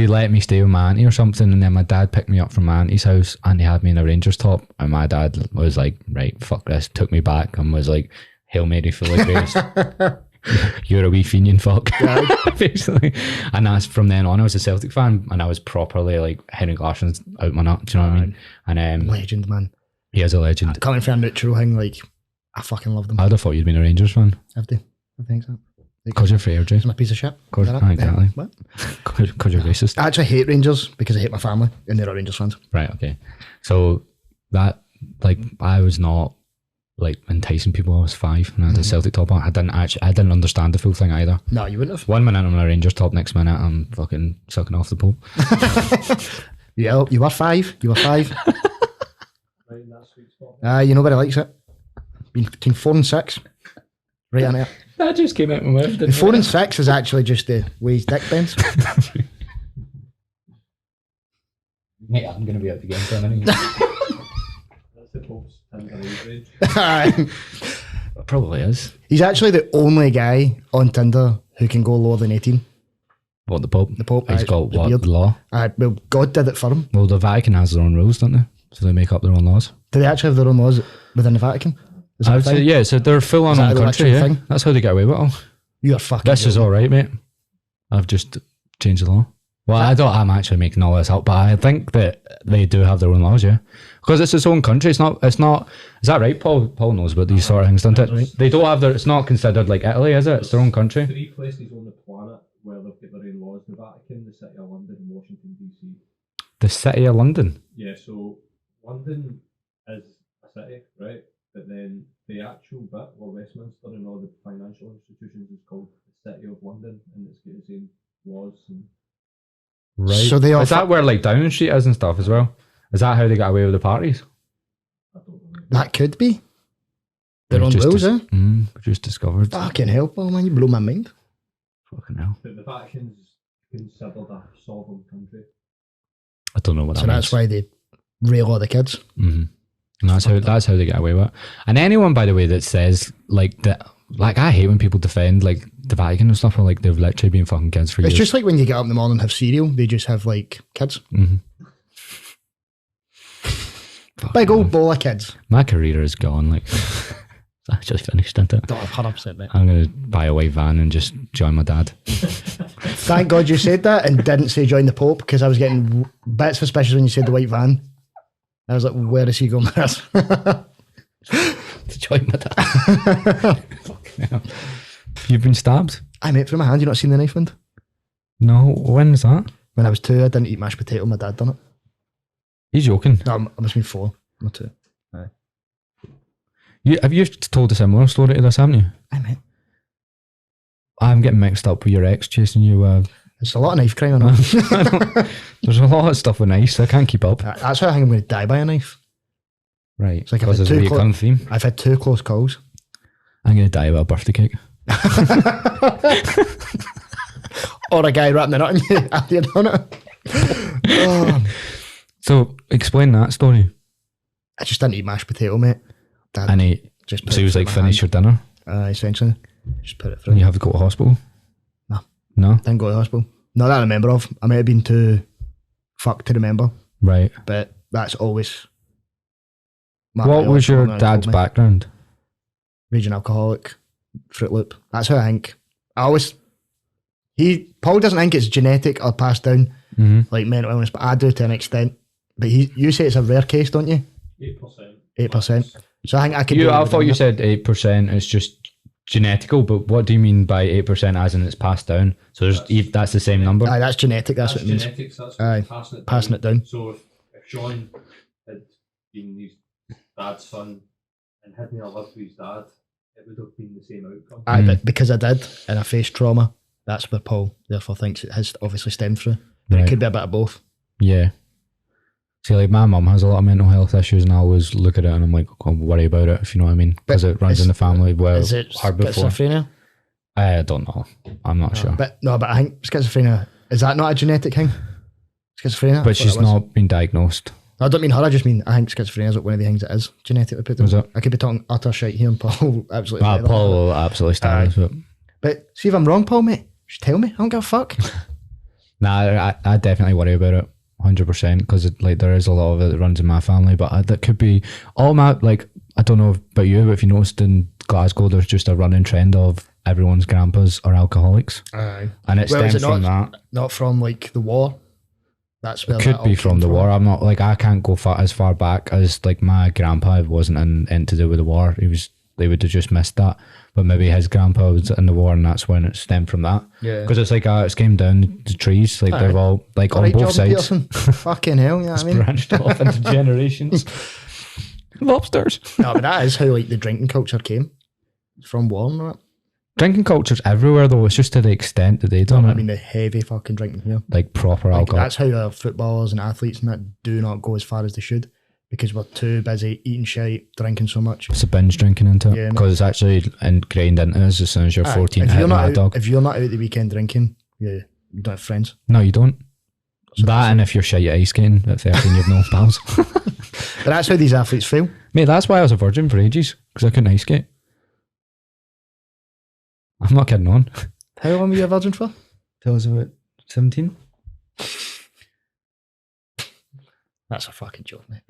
let me stay with my auntie or something, and then my dad picked me up from my auntie's house and he had me in a Rangers top, and my dad was like, right, fuck this, took me back and was like, Hail Mary full of grace. You're a wee Fenian fuck. Basically. And that's from then on I was a Celtic fan, and I was properly like Henry Larsson's out my nut, do you know what I mean? And legend, man. He is a legend. Coming from a neutral thing, like, I fucking love them. I'd have thought you'd been a Rangers fan. Have to. I think so. Because you're fair, Jay. I'm a piece of shit. Exactly. What? Because you're racist. I actually hate Rangers because I hate my family and they're all Rangers fans. Right, okay. So that, like, I was not like enticing people. I was 5 and I had a Celtic top on. I didn't understand the full thing either. No, you wouldn't have. 1 minute I'm in a Rangers top, next minute I'm fucking sucking off the Pope. Yeah, you were 5. You were 5. Right in that sweet spot. You know where I likes it. Between 4 and 6. Right on it. That just came out my mouth. And 4 and 6 is actually just the way his dick bends. Mate, I'm going to be out the game for a minute. That's the Pope's Tinder age range. Probably is. He's actually the only guy on Tinder who can go lower than 18. What, the Pope? The Pope. He's got the what, beard. the law? Well, God did it for him. Well, the Vatican has their own rules, don't they? So they make up their own laws. Do they actually have their own laws within the Vatican? Is that I a would say, thing? yeah, so they're full on Is that own the country, actual yeah. thing? That's how they get away with it all. You're fucking This is joking. all right, mate. I've just changed the law. Well, I'm actually making all this up, but I think that they do have their own laws, yeah. Because it's its own country. It's not, is that right, Paul? Paul knows about these sort of things, doesn't it? Right. They don't have it's not considered like Italy, is it? It's their own country. 3 places on the planet where they've got their own laws: the Vatican, the City of London, and Washington DC. The City of London. Yeah, so London is a city, right? But then the actual bit where Westminster and all the financial institutions is called the City of London, and it's got the same laws. And Right. So they Is that where like Downing Street is and stuff as well? Is that how they got away with the parties? I don't know. That could be. Their We've own just rules, dis- eh? We've just discovered. Fucking hell, Paul, man. You blow my mind. Fucking hell. But the Vatican's considered a sovereign country. I don't know what So that means. that's why they rail all the kids. And that's how they get away with it. And anyone, by the way, that says like that, like I hate when people defend like the Vatican and stuff, or like they've literally been fucking kids for It's years. just like when you get up in the morning and have cereal, they just have like kids. Big old bowl of kids. My career is gone. Like I just finished, isn't it? Don't have 100%, mate. I'm gonna buy a white van and just join my dad. Thank God you said that and didn't say join the Pope, because I was getting bits suspicious when you said the white van. I was like, where is he going with this? To join my dad. Fucking hell. You've been stabbed? I mate, through my hand. You not seen the knife wound? No. When was that? When I was 2, I didn't eat mashed potato. My dad done it. He's joking. No, I must have been 4, not 2. Have you told a similar story to this, haven't you? I mate. I'm getting mixed up with your ex chasing you. There's a lot of knife crime on it. There's a lot of stuff with knives. I can't keep up. That's why I think I'm going to die by a knife. Right. It's like I've Because had there's a 2 recurring theme. I've had 2 close calls. I'm going to die with a birthday cake. Or a guy wrapping the nut in you after you've done it. Oh, So, explain that story. I just didn't eat mashed potato, mate. Dad And he, just put so he it was through like, my finish hand. your dinner. Essentially. Just put it through. And you have to go to hospital. No. No? Didn't go to hospital. Not that I remember of. I might have been too fucked to remember, Right. but that's always. What was your dad's background? Raging alcoholic, Fruit Loop. That's how I think. Paul doesn't think it's genetic or passed down, like mental illness, but I do to an extent. But you say it's a rare case, don't you? 8%. 8%. So I think I could. I thought you said 8%. It's just genetical, but what do you mean by 8% as in it's passed down? So that's the same number? Aye, that's genetic. That's what it means. Genetics. That's Aye, passing it down. passing it down. So if John had been his dad's son and hadn't lived with his dad, it would have been the same outcome. But because I did, and I faced trauma, that's where Paul therefore thinks it has obviously stemmed through. But it could be a bit of both. Yeah. See, like my mum has a lot of mental health issues, and I always look at it and I'm like, I'll worry about it, if you know what I mean, because it runs in the family. Well, is it hard before. schizophrenia? I don't know. I'm not sure. But I think schizophrenia, is that not a genetic thing? Schizophrenia? But she's not been diagnosed. I don't mean her, I just mean I think schizophrenia is one of the things that is genetically put in. Is it? I could be talking utter shit here and Paul will absolutely Paul will absolutely stand us. But see if I'm wrong, Paul, mate, just tell me. I don't give a fuck. Nah, I definitely worry about it 100% because like there is a lot of it that runs in my family, but that could be all my, like, I don't know about you, but if you noticed in Glasgow there's just a running trend of everyone's grandpas are alcoholics. Aye. And it stems from that. Not from like the war. That's where it could be from the war. I'm not like, I can't go as far back as like my grandpa wasn't in to do with the war. They would have just missed that. But maybe his grandpa was in the war and that's when it stemmed from that. Yeah. Because it's like it's came down the trees. Like they've all, like on both sides. Fucking hell, you know what I mean? Branched off into generations. Lobsters. No, but that is how like the drinking culture came. From war and that. Drinking culture's everywhere though. It's just to the extent that they don't. I mean the heavy fucking drinking here. Like proper alcohol. That's how our footballers and athletes and that do not go as far as they should. Because we're too busy eating shit, drinking so much. It's a binge drinking into it. Because it's actually ingrained into us as soon as you're 14. If you're not out the weekend drinking, you don't have friends. No, you don't. So that and if you're shit at ice skating at 13, you've no pals. But that's how these athletes feel. Mate, that's why I was a virgin for ages. Because I couldn't ice skate. I'm not kidding on. How long were you a virgin for? Till I was about 17. That's a fucking joke, mate.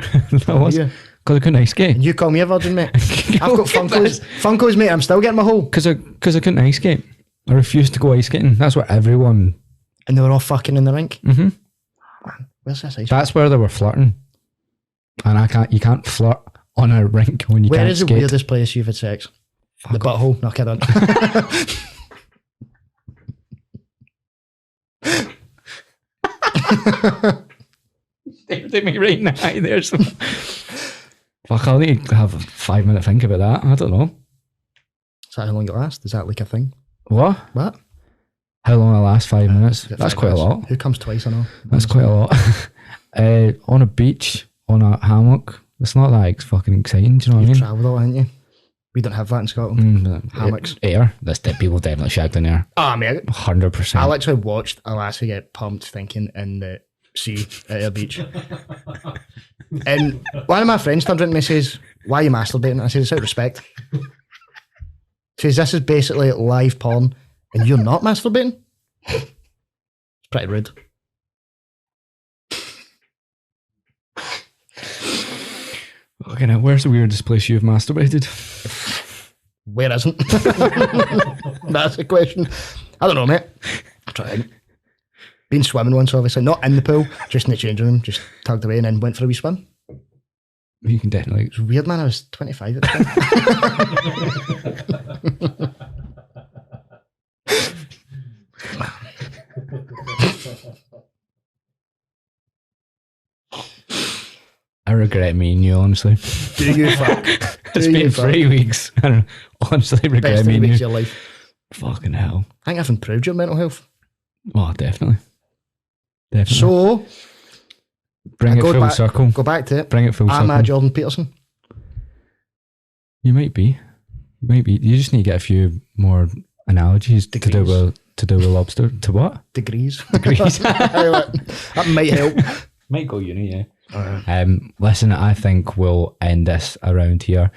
That was because I couldn't ice skate. And you call me a virgin, mate. I've got Funkos, mate. I'm still getting my hole. Because I couldn't ice skate. I refused to go ice skating. That's what everyone. And they were all fucking in the rink. Mm-hmm. Oh, man, where's this ice? That's where they were flirting. And you can't flirt on a rink when you can't skate. Where is the weirdest place you've had sex? The butthole. No, kidding. Stared at me right in the eye there. So. Fuck, I'll need to have a 5-minute think about that. I don't know. Is that how long it lasts? Is that like a thing? What? How long I last? 5 minutes? That's quite a lot. Who comes twice, I know. That's quite a lot. On a beach, on a hammock. It's not that fucking exciting, do you know what I mean? You've travelled all, haven't you? We don't have that in Scotland. Hammocks. Air. People definitely shagged in air. Ah, mate. 100%. I literally watched a lassie get pumped thinking in the sea at a beach. And one of my friends turned around to me and says, "Why are you masturbating?" I said, "It's out of respect." Says, "This is basically live porn and you're not masturbating?" It's pretty rude. Okay, now where's the weirdest place you've masturbated? Where isn't? That's the question. I don't know, mate. I tried. Been swimming once, obviously. Not in the pool, just in the changing room. Just tugged away and then went for a wee swim. You can definitely. It was weird, man. I was 25 at the time. I regret meeting you, honestly. Do you fuck? It's been 3 weeks. I don't honestly regret meeting you. Best 3 weeks of your life. Fucking hell. I think I've improved your mental health. Oh, definitely. So, bring it full circle. Go back to it. Bring it full circle. Am I Jordan Peterson? You might be. You just need to get a few more analogies to do with lobster. To what? Degrees. That might help. Might go uni, yeah. Listen, I think we'll end this around here.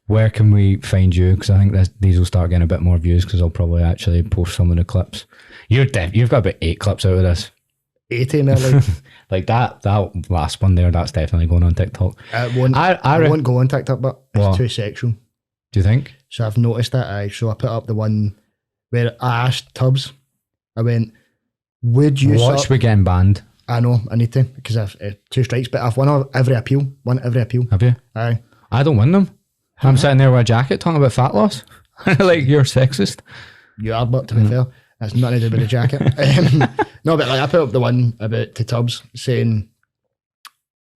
Where can we find you? Because I think these will start getting a bit more views because I'll probably actually post some of the clips. You've got about 8 clips out of this. 80 nearly. Like that last one there, that's definitely going on TikTok. I won't go on TikTok, but it's too sexual. Do you think? So I've noticed that. So I put up the one where I asked Tubbs, I went, would you watch we getting banned? I know, I need to, because I've 2 strikes, but I've won every appeal. Have you? Aye. I don't win them. I'm sitting there with a jacket talking about fat loss. Like, you're sexist. You are, but to be fair, that's nothing to do with the jacket. No, but like I put up the one about to Tubbs saying,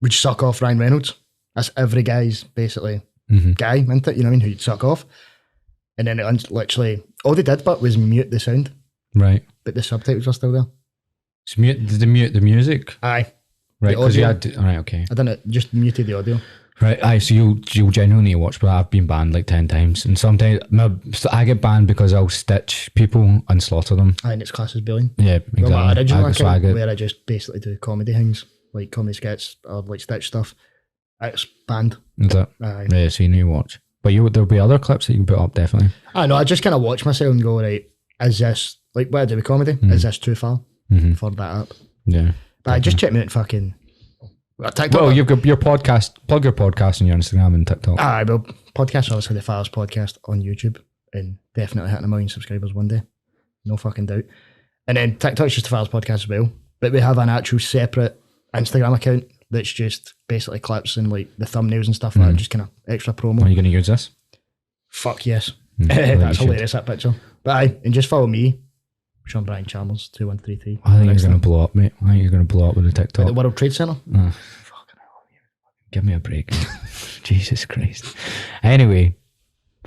would suck off Ryan Reynolds. That's every guy's basically guy, isn't it? You know what I mean? Who you'd suck off. And then it literally, all they did but was mute the sound. Right. But the subtitles were still there. So did they mute the music? Aye. Right, because you had to, right, okay. I didn't, just muted the audio. Right, aye, so you'll genuinely need to watch, but I've been banned like 10 times. And sometimes I get banned because I'll stitch people and slaughter them. Aye, and it's classed as bullying. Yeah, exactly. Well, my original So account, where I just basically do comedy things, like comedy skits or like stitch stuff, it's banned. Is that? Aye. Yeah, so you need to watch. But there'll be other clips that you can put up, definitely. I know, I just kind of watch myself and go, right, is this, like what I do with comedy, is this too far for that app? Yeah. But I just check me out fucking TikTok. Well, you've got your podcast, plug your podcast on your Instagram and TikTok. Aye, well, podcast, obviously the Files podcast on YouTube, and definitely hitting 1 million subscribers one day. No fucking doubt. And then TikTok's just the Files podcast as well. But we have an actual separate Instagram account that's just basically clips and like the thumbnails and stuff like that, just kind of extra promo. Are you going to use this? Fuck yes. Well, That's hilarious, that picture. But aye, and just follow me, Sean Chalmers 2133. I think you're going to blow up, mate. I think you're going to blow up with the TikTok. At the World Trade Center. Fucking hell. Give me a break. Jesus Christ. Anyway,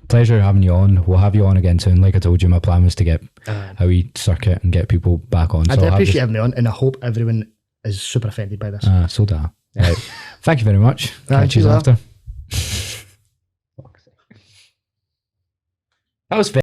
pleasure having you on. We'll have you on again soon. Like I told you, my plan was to get a wee circuit and get people back on. I do appreciate having me on, and I hope everyone is super offended by this. So da. Right. Thank you very much. Catch you you after. That was